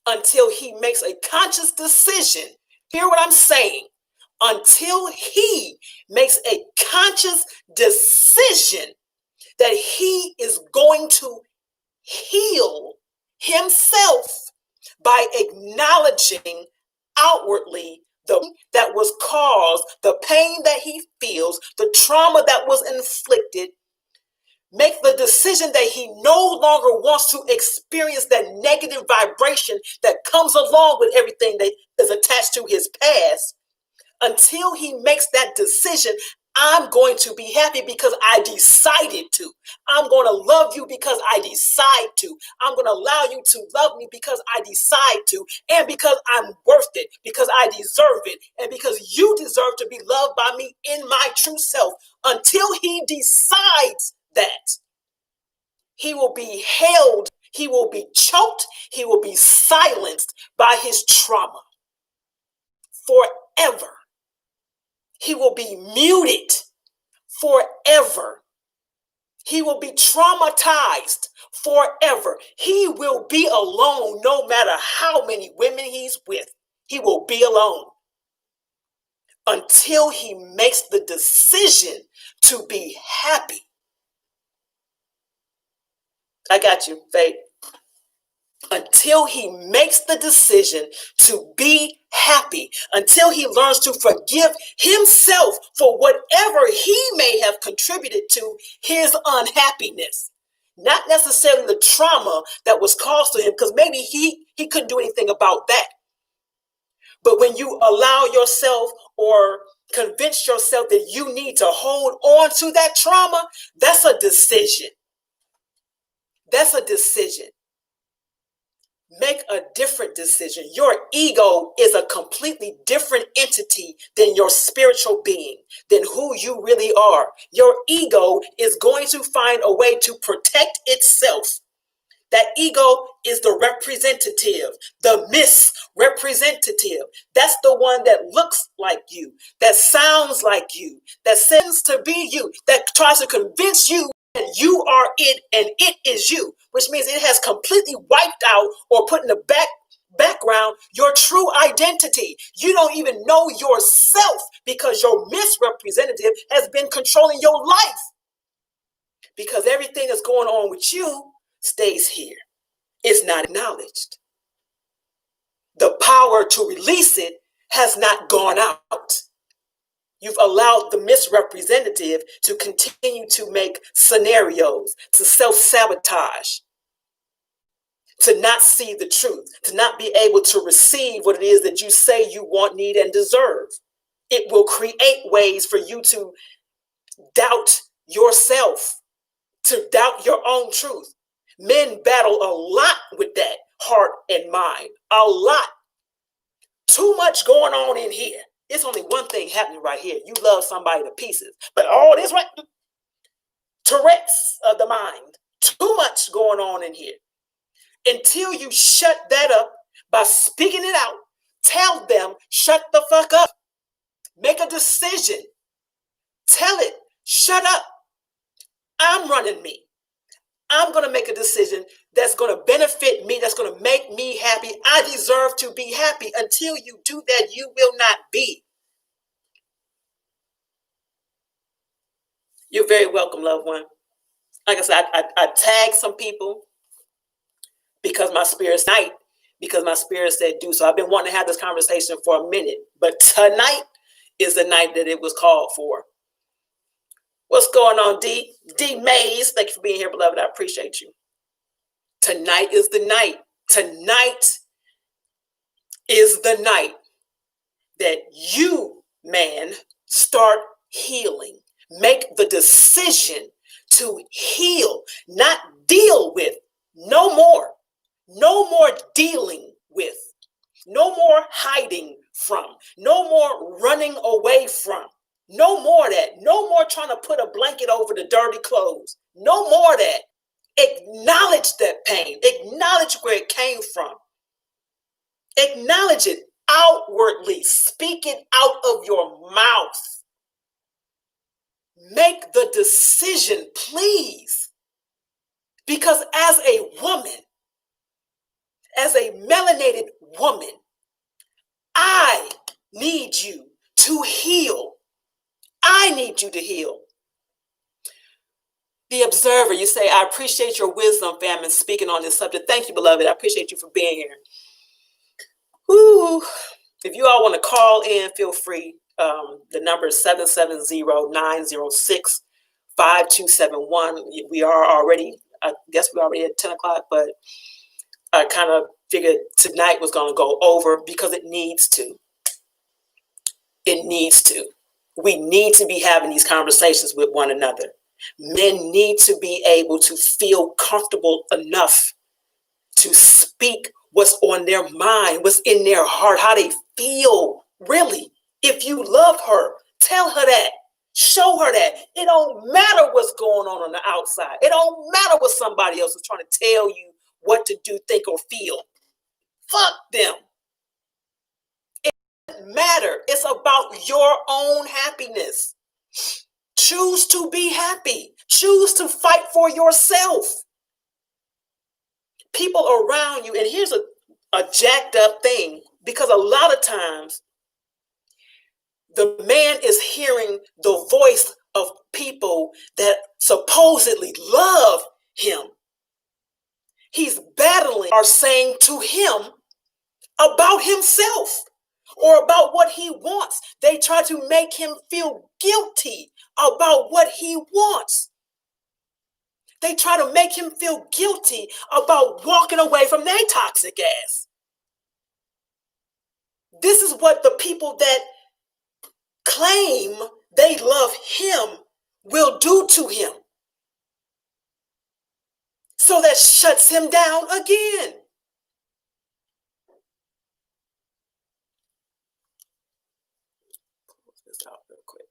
until he makes a conscious decision. Hear what I'm saying? Until he makes a conscious decision that he is going to heal himself by acknowledging outwardly that was caused, the pain that he feels, the trauma that was inflicted. Make the decision that he no longer wants to experience that negative vibration that comes along with everything that is attached to his past. Until he makes that decision, I'm going to be happy because I decided to. I'm going to love you because I decide to. I'm going to allow you to love me because I decide to, and because I'm worth it, because I deserve it, and because you deserve to be loved by me in my true self. Until he decides that, he will be held, he will be choked, he will be silenced by his trauma forever. He will be muted forever. He will be traumatized forever. He will be alone no matter how many women he's with. He will be alone until he makes the decision to be happy. I got you, Faith. Until he makes the decision to be happy, until he learns to forgive himself for whatever he may have contributed to his unhappiness. Not necessarily the trauma that was caused to him, because maybe he couldn't do anything about that. But when you allow yourself or convince yourself that you need to hold on to that trauma, that's a decision. That's a decision. Make a different decision. Your ego is a completely different entity than your spiritual being, than who you really are. Your ego is going to find a way to protect itself That ego is the representative, the misrepresentative. That's the one that looks like you, that sounds like you, that seems to be you, that tries to convince you that you are it and it is you, which means it has completely wiped out or put in the background your true identity. You don't even know yourself because your misrepresentative has been controlling your life. Because everything that's going on with you stays here. It's not acknowledged. The power to release it has not gone out. You've allowed the misrepresentative to continue to make scenarios, to self-sabotage, to not see the truth, to not be able to receive what it is that you say you want, need, and deserve. It will create ways for you to doubt yourself, to doubt your own truth. Men battle a lot with that heart and mind, a lot. Too much going on in here. It's only one thing happening right here. You love somebody to pieces, but all this right, Tourette's of the mind. Too much going on in here. Until you shut that up by speaking it out, tell them, shut the fuck up. Make a decision. Tell it, shut up. I'm running me. I'm going to make a decision that's going to benefit me, that's going to make me happy. I deserve to be happy. Until you do that, you will not be. You're very welcome, loved one. Like I said, I tagged some people because my spirit's night, because my spirit said do. So I've been wanting to have this conversation for a minute, but tonight is the night that it was called for. What's going on, D? D Mays, thank you for being here, beloved. I appreciate you. Tonight is the night. Tonight is the night that you, man, start healing. Make the decision to heal, not deal with. No more. No more dealing with. No more hiding from. No more running away from. No more of that. No more trying to put a blanket over the dirty clothes. No more of that. Acknowledge that pain. Acknowledge where it came from. Acknowledge it outwardly. Speak it out of your mouth. Make the decision, please. Because as a woman, as a melanated woman, I need you to heal. I need you to heal. The observer, you say, I appreciate your wisdom, fam, in speaking on this subject. Thank you, beloved. I appreciate you for being here. Woo. If you all want to call in, feel free. The number is 770-906-5271. We are already, I guess we're already at 10 o'clock, but I kind of figured tonight was going to go over because it needs to. It needs to. We need to be having these conversations with one another. Men need to be able to feel comfortable enough to speak what's on their mind, what's in their heart, how they feel, really. If you love her, tell her that. Show her that. It don't matter what's going on the outside. It don't matter what somebody else is trying to tell you what to do, think, or feel. Fuck them. It doesn't matter. It's about your own happiness. Choose to be happy. Choose to fight for yourself. People around you, and here's a jacked up thing, because a lot of times the man is hearing the voice of people that supposedly love him. He's battling or saying to him about himself or about what he wants. They try to make him feel guilty about what he wants. They try to make him feel guilty about walking away from their toxic ass. This is what the people that claim they love him will do to him. So that shuts him down again. Close this out real quick.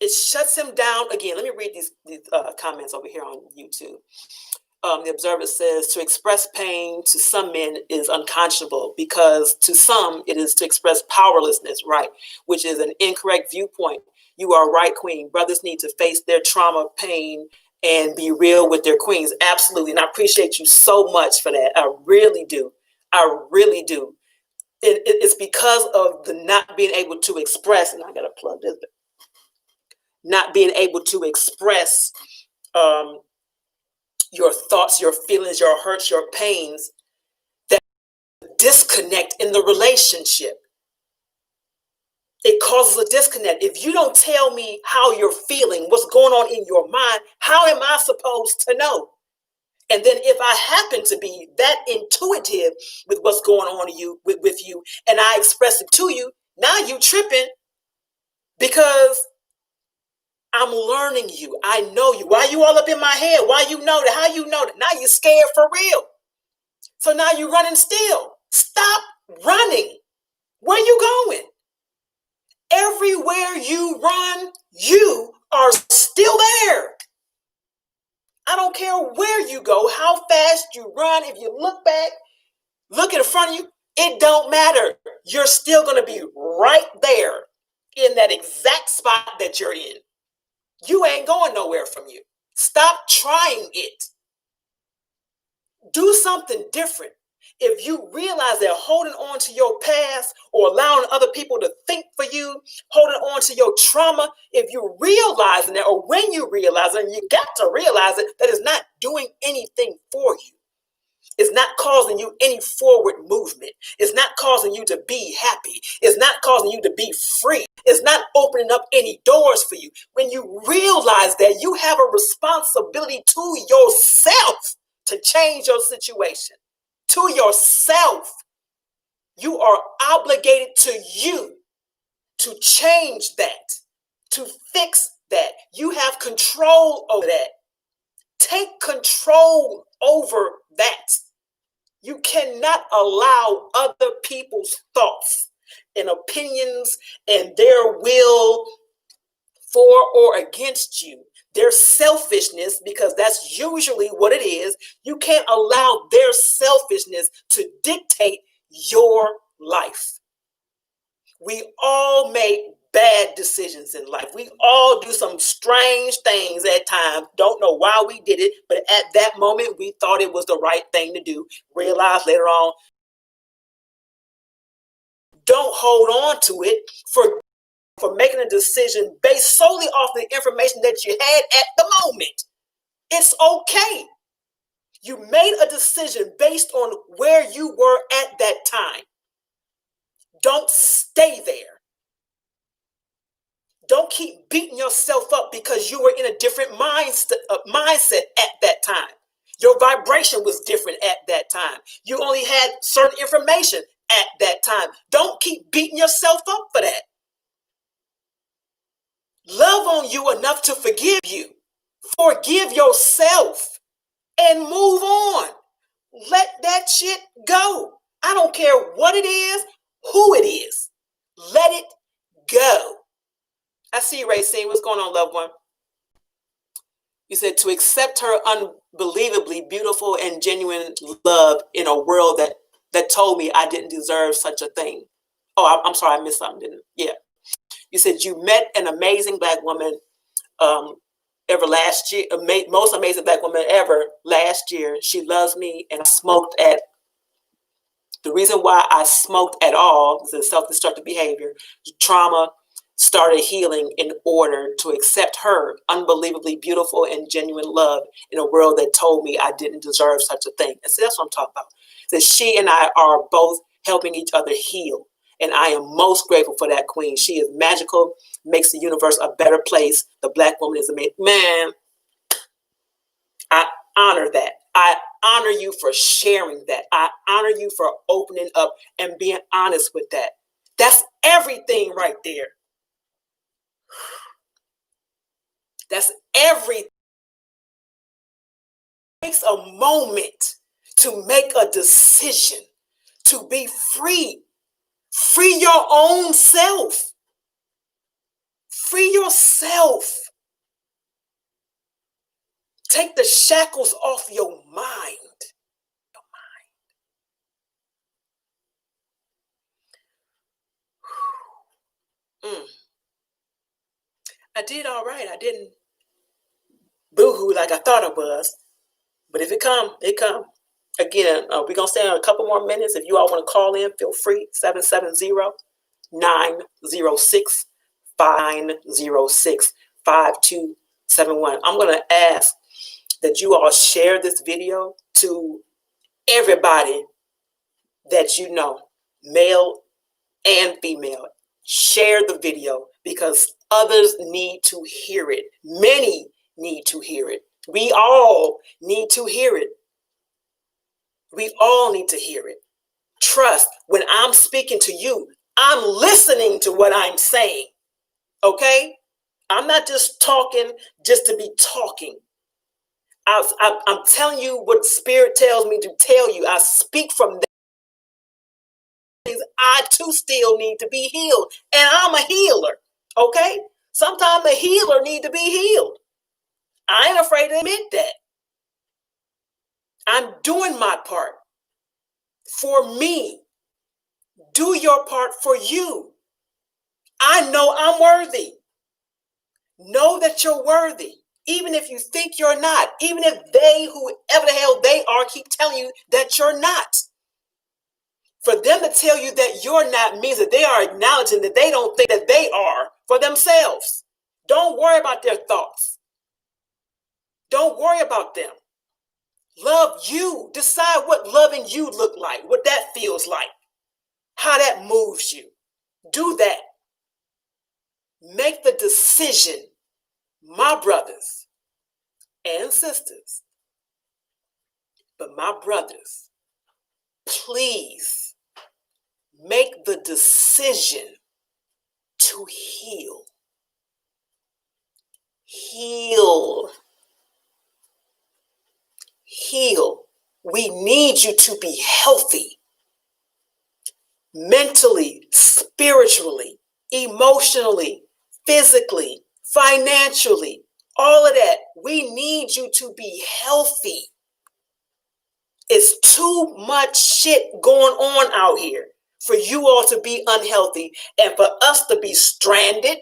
It shuts him down. Again, let me read these comments over here on YouTube. The observer says, to express pain to some men is unconscionable because to some it is to express powerlessness, right? Which is an incorrect viewpoint. You are right, Queen. Brothers need to face their trauma, pain, and be real with their queens. Absolutely. And I appreciate you so much for that. I really do. I really do. It's because of the not being able to express, and I got to plug this, not being able to express your thoughts, your feelings, your hurts, your pains, that disconnect in the relationship. It causes a disconnect. If you don't tell me how you're feeling, what's going on in your mind, how am I supposed to know? And then if I happen to be that intuitive with what's going on with you, and I express it to you, now you tripping because I'm learning you. I know you. Why you all up in my head? Why you know that? How you know that? Now you're scared for real. So now you're running still. Stop running. Where you going? Everywhere you run, you are still there. I don't care where you go, how fast you run. If you look back, look in front of you, it don't matter. You're still going to be right there in that exact spot that you're in. You ain't going nowhere from you. Stop trying it. Do something different. If you realize that holding on to your past or allowing other people to think for you, holding on to your trauma, if you're realizing that, or when you realize it, and you got to realize it, that it's not doing anything for you. It's not causing you any forward movement. It's not causing you to be happy. It's not causing you to be free. It's not opening up any doors for you. When you realize that, you have a responsibility to yourself to change your situation. To yourself. You are obligated to you to change that, to fix that. You have control over that. Take control over that. You cannot allow other people's thoughts and opinions and their will for or against you, their selfishness, because that's usually what it is. You can't allow their selfishness to dictate your life. We all make bad decisions in life. We all do some strange things at times. Don't know why we did it, but at that moment we thought it was the right thing to do. Realize later on. Don't hold on to it for making a decision based solely off the information that you had at the moment. It's okay. You made a decision based on where you were at that time. Don't stay there. Don't keep beating yourself up because you were in a different mindset at that time. Your vibration was different at that time. You only had certain information at that time. Don't keep beating yourself up for that. Love on you enough to forgive you. Forgive yourself and move on. Let that shit go. I don't care what it is, who it is. Let it go. I see you, Racine. What's going on, loved one? You said to accept her unbelievably beautiful and genuine love in a world that told me I didn't deserve such a thing. Oh, I'm sorry, I missed something, didn't I? Yeah. You said you met an amazing Black woman ever last year, most amazing Black woman ever last year. She loves me, and I smoked at. The reason why I smoked at all is a self-destructive behavior. Trauma started healing in order to accept her unbelievably beautiful and genuine love in a world that told me I didn't deserve such a thing. And so that's what I'm talking about. That she and I are both helping each other heal. And I am most grateful for that, Queen. She is magical, makes the universe a better place. The Black woman is amazing. Man, I honor that. I honor you for sharing that. I honor you for opening up and being honest with that. That's everything right there. That's everything. It takes a moment to make a decision to be free. Free your own self. Free yourself. Take the shackles off your mind. I did all right. I didn't boo-hoo like I thought I was. But if it come, it come. Again, we're going to stay on a couple more minutes. If you all want to call in, feel free. 770-906-5271. I'm going to ask that you all share this video to everybody that you know, male and female. Share the video because others need to hear it. Many need to hear it. We all need to hear it. We all need to hear it. Trust, when I'm speaking to you, I'm listening to what I'm saying. Okay? I'm not just talking just to be talking. I'm telling you what Spirit tells me to tell you. I speak from that. I too still need to be healed. And I'm a healer. Okay? Sometimes a healer need to be healed. I ain't afraid to admit that. I'm doing my part for me. Do your part for you. I know I'm worthy. Know that you're worthy. Even if you think you're not. Even if they, whoever the hell they are, keep telling you that you're not. For them to tell you that you're not means that they are acknowledging that they don't think that they are for themselves. Don't worry about their thoughts. Don't worry about them. Love you. Decide what loving you look like, what that feels like, how that moves you. Do that. Make the decision, my brothers and sisters, but my brothers, please make the decision to heal. Heal. Heal. We need you to be healthy. Mentally, spiritually, emotionally, physically, financially, all of that. We need you to be healthy. It's too much shit going on out here for you all to be unhealthy and for us to be stranded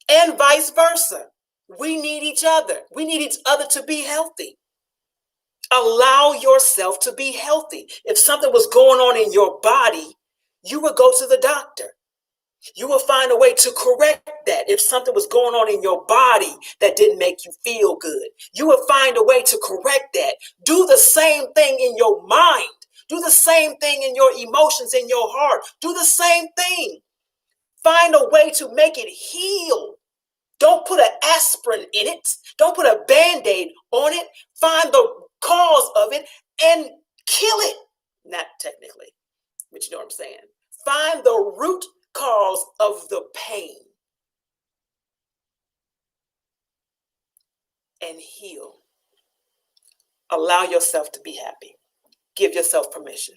and vice versa. We need each other. We need each other to be healthy. Allow yourself to be healthy. If something was going on in your body, you would go to the doctor. You will find a way to correct that. If something was going on in your body that didn't make you feel good, you will find a way to correct that. Do the same thing in your mind. Do the same thing in your emotions, in your heart. Do the same thing. Find a way to make it heal. Don't put an aspirin in it. Don't put a Band-Aid on it. Find the cause of it and kill it. Not technically, but you know what I'm saying. Find the root cause of the pain and heal. Allow yourself to be happy. Give yourself permission.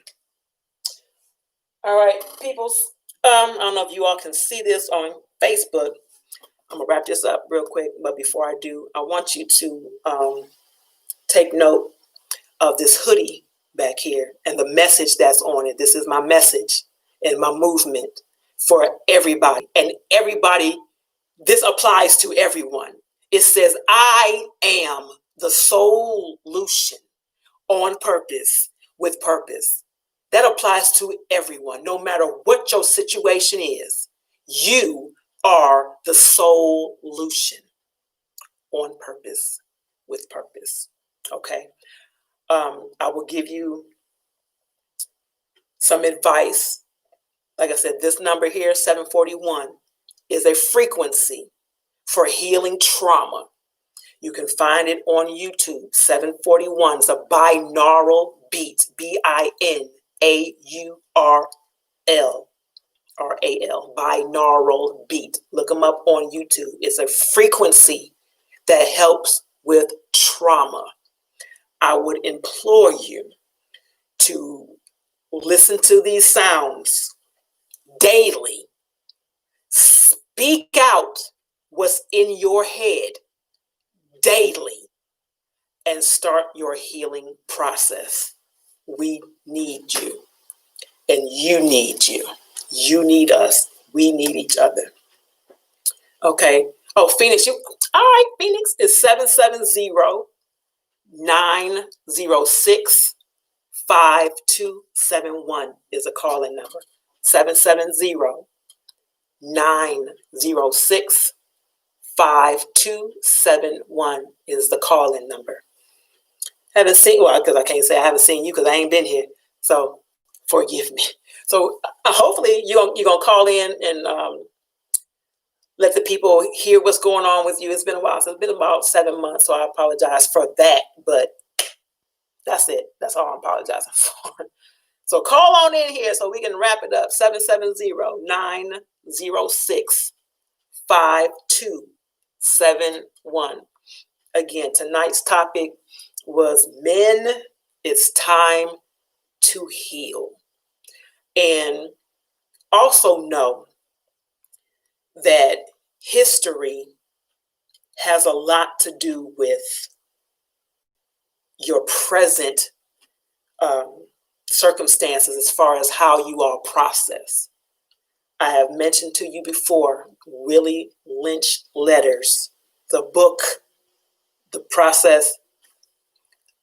All right, peoples. I don't know if you all can see this on Facebook. I'm gonna wrap this up real quick, but before I do, I want you to take note of this hoodie back here and the message that's on it. This is my message and my movement for everybody. And everybody, this applies to everyone. It says, I am the solution on purpose with purpose. That applies to everyone, no matter what your situation is. You are the solution on purpose with purpose. Okay. I will give you some advice. Like I said, this number here, 741, is a frequency for healing trauma. You can find it on YouTube. 741 is a binaural beat, BINAURL, binaural beat. Look them up on YouTube. It's a frequency that helps with trauma. I would implore you to listen to these sounds daily. Speak out what's in your head daily and start your healing process. We need you, and you need you. You need us. We need each other. Okay. Oh, Phoenix, all right, Phoenix is 770-906-5271 is a call-in number. 770-906-5271 is the call-in number. Haven't seen, well, because I can't say I haven't seen you because I ain't been here. So forgive me. So hopefully you're gonna call in and let the people hear what's going on with you. It's been a while. So it's been about 7 months. So I apologize for that. But that's it. That's all I'm apologizing for. So call on in here so we can wrap it up. 770-906-5271. Again, tonight's topic was men, it's time to heal. And also know that history has a lot to do with your present circumstances as far as how you all process. I have mentioned to you before, Willie Lynch Letters, the book, The Process,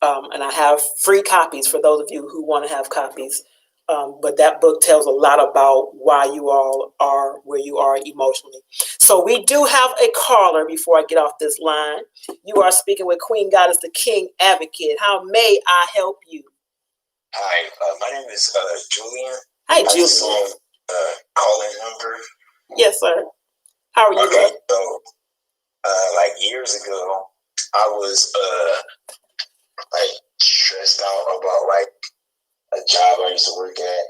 and I have free copies for those of you who want to have copies. But that book tells a lot about why you all are where you are emotionally. So we do have a caller before I get off this line. You are speaking with Queen Goddess, the King Advocate. How may I help you? Hi, my name is Julian. Hi, Julian. I saw call-in number. Yes, sir. How are you? Okay, so like years ago, I was like stressed out about like a job I used to work at,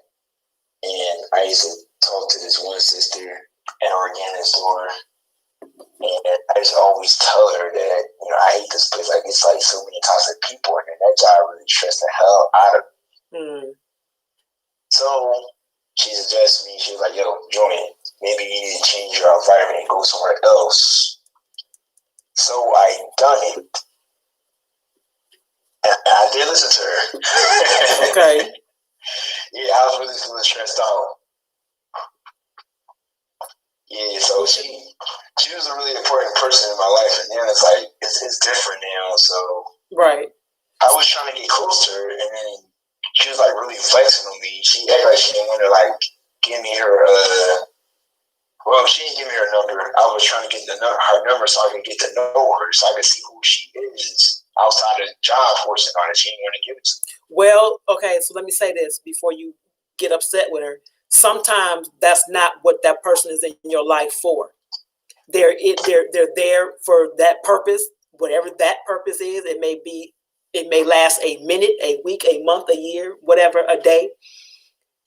and I used to talk to this one sister at an organic store, and I used to always tell her that, you know, I hate this place. Like, it's like so many toxic people, and that job really stressed the hell out of me. So she suggested me, she was like, yo, Julian, maybe you need to change your environment and go somewhere else. So I done it. And I did listen to her. Okay. Yeah, I was really feeling stressed out. Yeah, so she was a really important person in my life, and then it's like it's different now. So right, I was trying to get close to her, and then she was like really flexing on me. She acted like she didn't want to like give me her. Well, she didn't give me her number. I was trying to get her number so I could get to know her, so I could see who she is outside of the job forcing on it. She didn't want to give it to me. Well, okay, so let me say this before you get upset with her. Sometimes that's not what that person is in your life for. They're there for that purpose, whatever that purpose is. It may last a minute, a week, a month, a year, whatever, a day.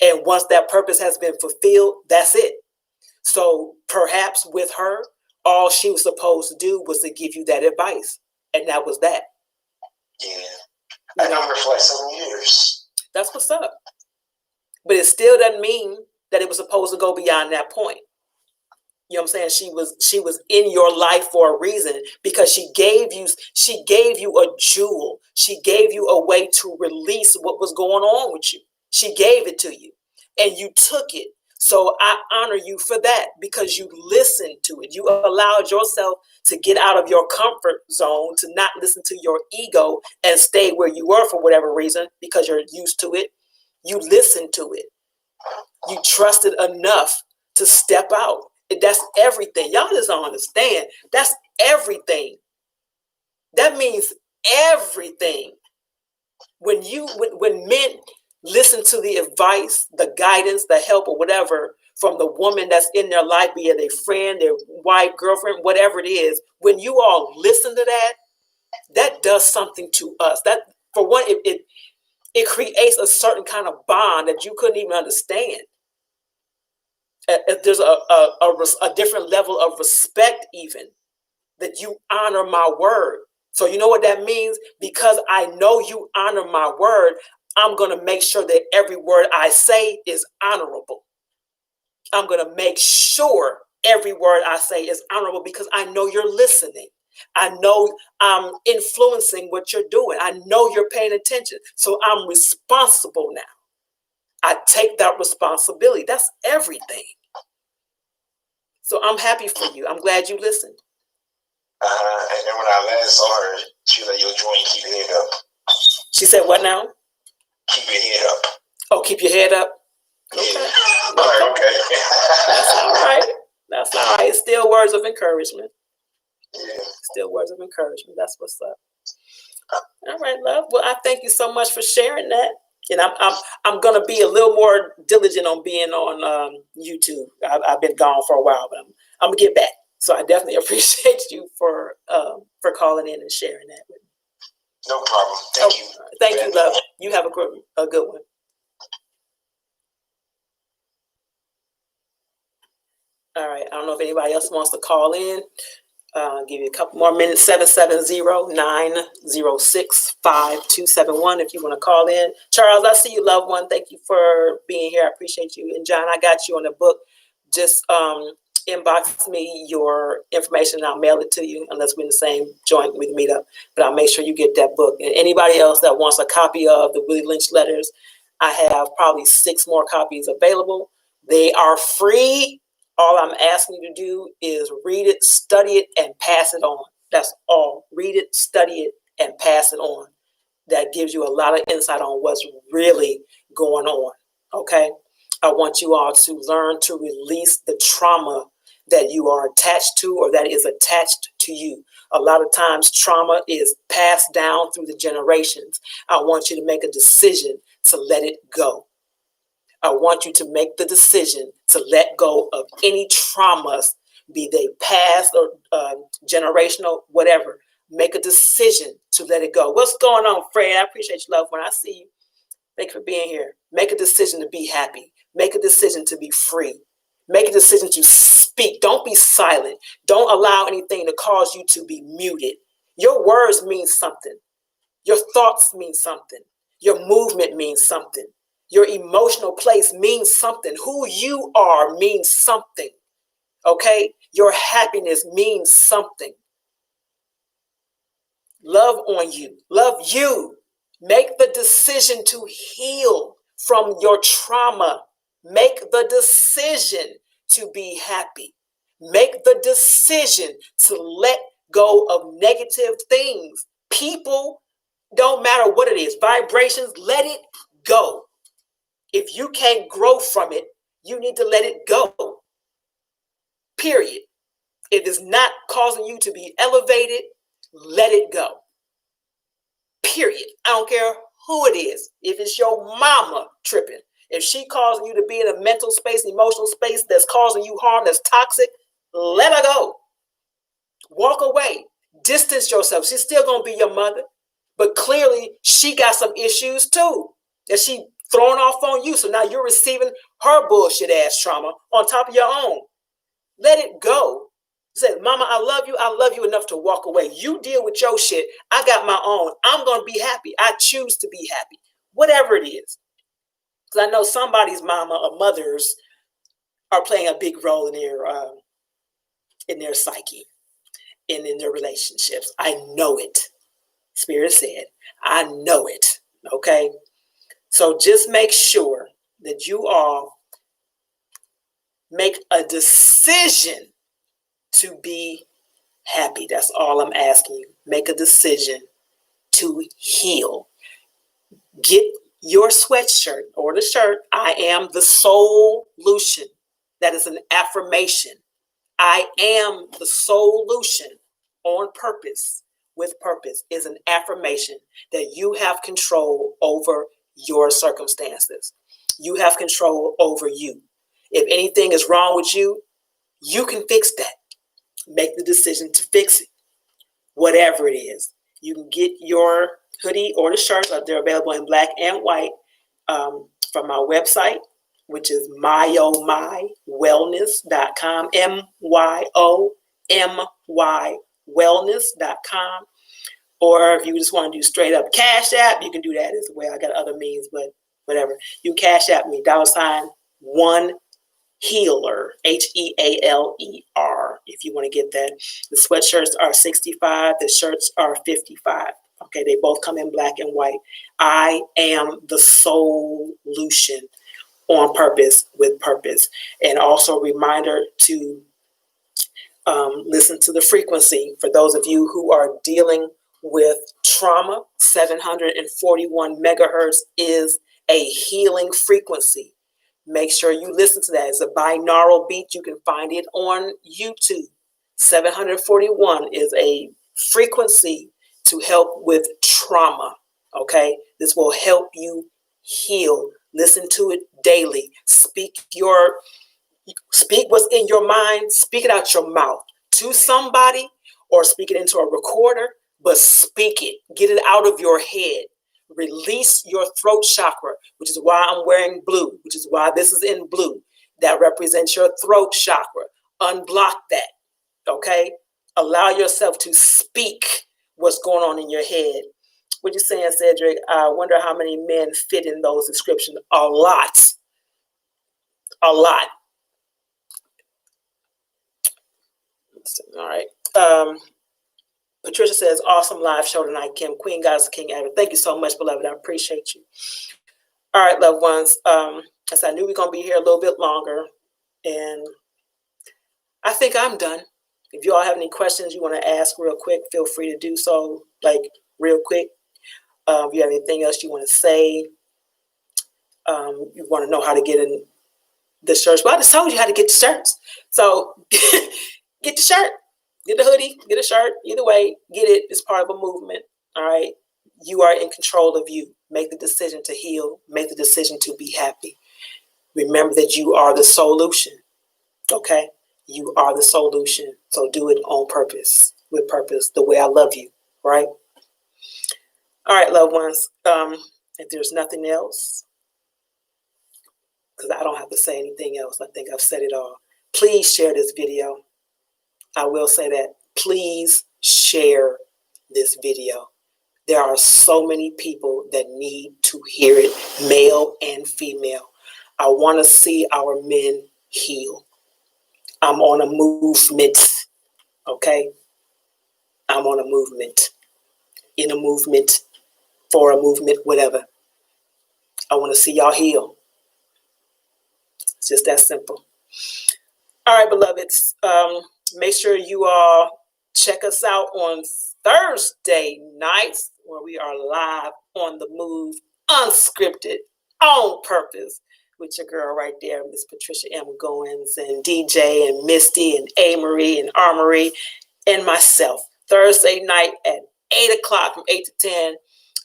And once that purpose has been fulfilled, that's it. So perhaps with her, all she was supposed to do was to give you that advice. And that was that. Yeah. I know her for like 7 years. That's what's up. But it still doesn't mean that it was supposed to go beyond that point. You know what I'm saying? She was in your life for a reason, because she gave you a jewel. She gave you a way to release what was going on with you. She gave it to you and you took it. So I honor you for that, because you listened to it. You allowed yourself to get out of your comfort zone, to not listen to your ego and stay where you were for whatever reason, because you're used to it. You listened to it. You trusted enough to step out. That's everything. Y'all just don't understand. That's everything. That means everything. When men listen to the advice, the guidance, the help, or whatever from the woman that's in their life, be it a friend, their wife, girlfriend, whatever it is, when you all listen to that, that does something to us. That, for one, it creates a certain kind of bond that you couldn't even understand. There's a different level of respect, even, that you honor my word. So you know what that means? Because I know you honor my word, I'm going to make sure that every word I say is honorable. I'm going to make sure every word I say is honorable because I know you're listening. I know I'm influencing what you're doing. I know you're paying attention. So I'm responsible now. I take that responsibility. That's everything. So I'm happy for you. I'm glad you listened. And then when I last saw her, she was like, yo, Joy, keep your head up. She said, what now? Keep your head up. Oh, keep your head up? Okay. Yeah. Okay. That's all right. That's all right. It's still words of encouragement. Yeah. Still words of encouragement. That's what's up. All right, love. Well, I thank you so much for sharing that. And I'm gonna be a little more diligent on being on YouTube. I've been gone for a while, but I'm gonna get back. So I definitely appreciate you for calling in and sharing that with me. No problem. Thank you. Thank you, love. You have a good one. All right. I don't know if anybody else wants to call in. Give you a couple more minutes. 770-906-5271 if you want to call in. Charles, I see you, loved one. Thank you for being here. I appreciate you. And John, I got you on the book. Just inbox me your information and I'll mail it to you, unless we're in the same joint with Meetup. But I'll make sure you get that book. And anybody else that wants a copy of the Willie Lynch letters, I have probably 6 more copies available. They are free. All I'm asking you to do is read it, study it, and pass it on. That's all. Read it, study it, and pass it on. That gives you a lot of insight on what's really going on, okay? I want you all to learn to release the trauma that you are attached to or that is attached to you. A lot of times trauma is passed down through the generations. I want you to make a decision to let it go. I want you to make the decision to let go of any traumas, be they past or generational, whatever. Make a decision to let it go. What's going on, Fred? I appreciate you, love. When I see you, thank you for being here. Make a decision to be happy. Make a decision to be free. Make a decision to speak. Don't be silent. Don't allow anything to cause you to be muted. Your words mean something. Your thoughts mean something. Your movement means something. Your emotional place means something. Who you are means something. Okay? Your happiness means something. Love on you. Love you. Make the decision to heal from your trauma. Make the decision to be happy. Make the decision to let go of negative things. People, don't matter what it is. Vibrations, let it go. If you can't grow from it, you need to let it go. Period. If it's not causing you to be elevated, let it go. Period. I don't care who it is. If it's your mama tripping, if she causing you to be in a mental space, emotional space that's causing you harm, that's toxic, let her go. Walk away. Distance yourself. She's still going to be your mother, but clearly she got some issues too that she throwing off on you. So now you're receiving her bullshit ass trauma on top of your own. Let it go. Say, mama, I love you. I love you enough to walk away. You deal with your shit. I got my own. I'm going to be happy. I choose to be happy. Whatever it is. Because I know somebody's mama or mothers are playing a big role in their psyche and in their relationships. I know it. Spirit said, I know it. Okay? So just make sure that you all make a decision to be happy. That's all I'm asking you. Make a decision to heal. Get your sweatshirt or the shirt. I am the solution. That is an affirmation. I am the solution on purpose. With purpose is an affirmation that you have control over your circumstances. You have control over you. If anything is wrong with you, you can fix that. Make the decision to fix it. Whatever it is. You can get your hoodie or the shirts. They're available in black and white from our website, which is myomywellness.com. myomywellness.com. Or if you just want to do straight up Cash App, you can do that as well. I got other means, but whatever. You can Cash App me, $1 Healer, Healer, if you want to get that. The sweatshirts are $65. The shirts are $55. Okay, they both come in black and white. I am the solution, on purpose, with purpose. And also a reminder to listen to the frequency. For those of you who are dealing with trauma, 741 megahertz is a healing frequency. Make sure you listen to that. It's a binaural beat. You can find it on YouTube. 741 is a frequency to help with trauma. Okay, this will help you heal. Listen to it daily. Speak what's in your mind. Speak it out your mouth to somebody, or speak it into a recorder, but speak it. Get it out of your head. Release your throat chakra, which is why I'm wearing blue, which is why this is in blue. That represents your throat chakra. Unblock that, okay? Allow yourself to speak what's going on in your head. What you saying, Cedric? I wonder how many men fit in those descriptions. A lot. A lot. All right. Patricia says, awesome live show tonight, Kim. Queen Goddess King Ever. Thank you so much, beloved. I appreciate you. All right, loved ones. As I knew we were going to be here a little bit longer, and I think I'm done. If you all have any questions you want to ask real quick, feel free to do so, like real quick. If you have anything else you want to say, you want to know how to get in the shirts. Well, I just told you how to get the shirts. So get the shirt. Get a hoodie, get a shirt, either way, get it. It's part of a movement, all right? You are in control of you. Make the decision to heal. Make the decision to be happy. Remember that you are the solution, okay? You are the solution. So do it on purpose, with purpose, the way I love you, right? All right, loved ones. If there's nothing else, because I don't have to say anything else. I think I've said it all. Please share this video. I will say that. Please share this video. There are so many people that need to hear it, male and female. I want to see our men heal. I'm on a movement, okay? I'm on a movement, in a movement, for a movement, whatever. I want to see y'all heal. It's just that simple. All right, beloveds. Make sure you all check us out on Thursday nights, where we are live on the move, unscripted, on purpose, with your girl right there, Miss Patricia M. Goins, and DJ, and Misty, and A-Marie, and Armory, and myself. Thursday night at 8 o'clock, from 8 to 10.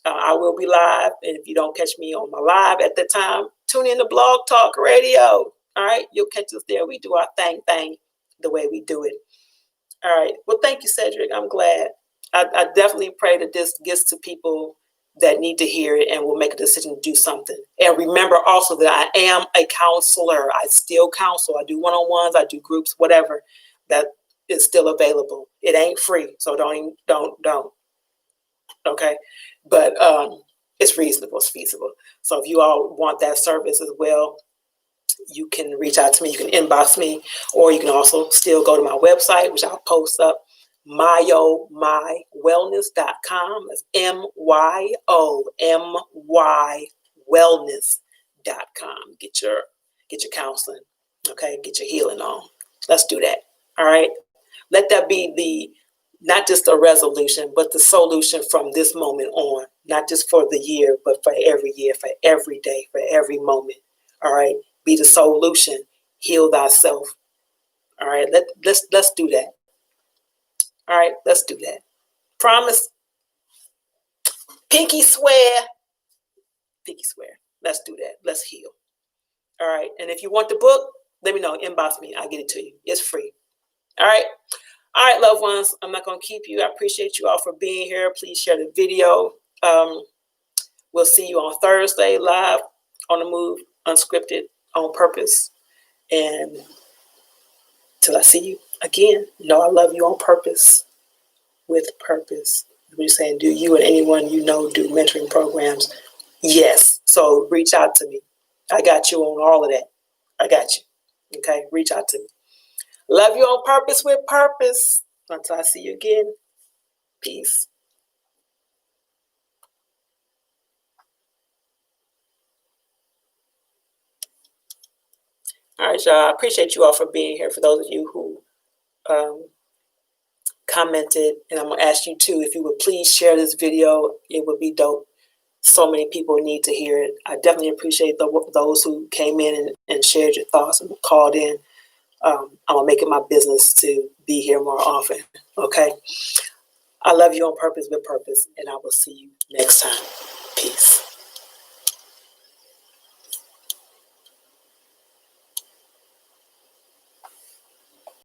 I will be live, and if you don't catch me on my live at that time, tune in to Blog Talk Radio. All right, you'll catch us there. We do our thing the way we do it. All right. Well, thank you, Cedric. I'm glad. I definitely pray that this gets to people that need to hear it and will make a decision to do something. And remember also that I am a counselor. I still counsel. I do one-on-ones. I do groups, whatever. That is still available. It ain't free, so don't. Okay, but it's reasonable. It's feasible. So if you all want that service as well, you can reach out to me. You can inbox me, or you can also still go to my website, which I'll post up, myomywellness.com. That's MYOMY wellness.com. Get your counseling, okay? Get your healing on. Let's do that. All right. Let that be not just a resolution, but the solution from this moment on, not just for the year, but for every year, for every day, for every moment. All right. Be the solution. Heal thyself. All right. Let's do that. All right. Let's do that. Promise. Pinky swear. Pinky swear. Let's do that. Let's heal. All right. And if you want the book, let me know. Inbox me. I'll get it to you. It's free. All right. All right, loved ones. I'm not going to keep you. I appreciate you all for being here. Please share the video. We'll see you on Thursday live on the move, unscripted, on purpose. And till I see you again, know I love you on purpose, with purpose. We're saying, do you and anyone you know do mentoring programs? Yes. So reach out to me. I got you on all of that. I got you. Okay, reach out to me. Love you on purpose with purpose. Until I see you again, peace. All right, y'all. I appreciate you all for being here. For those of you who commented, and I'm gonna ask you too, if you would please share this video, it would be dope. So many people need to hear it. I definitely appreciate those who came in and shared your thoughts and called in. I'm gonna make it my business to be here more often. Okay. I love you on purpose with purpose, and I will see you next time. Peace.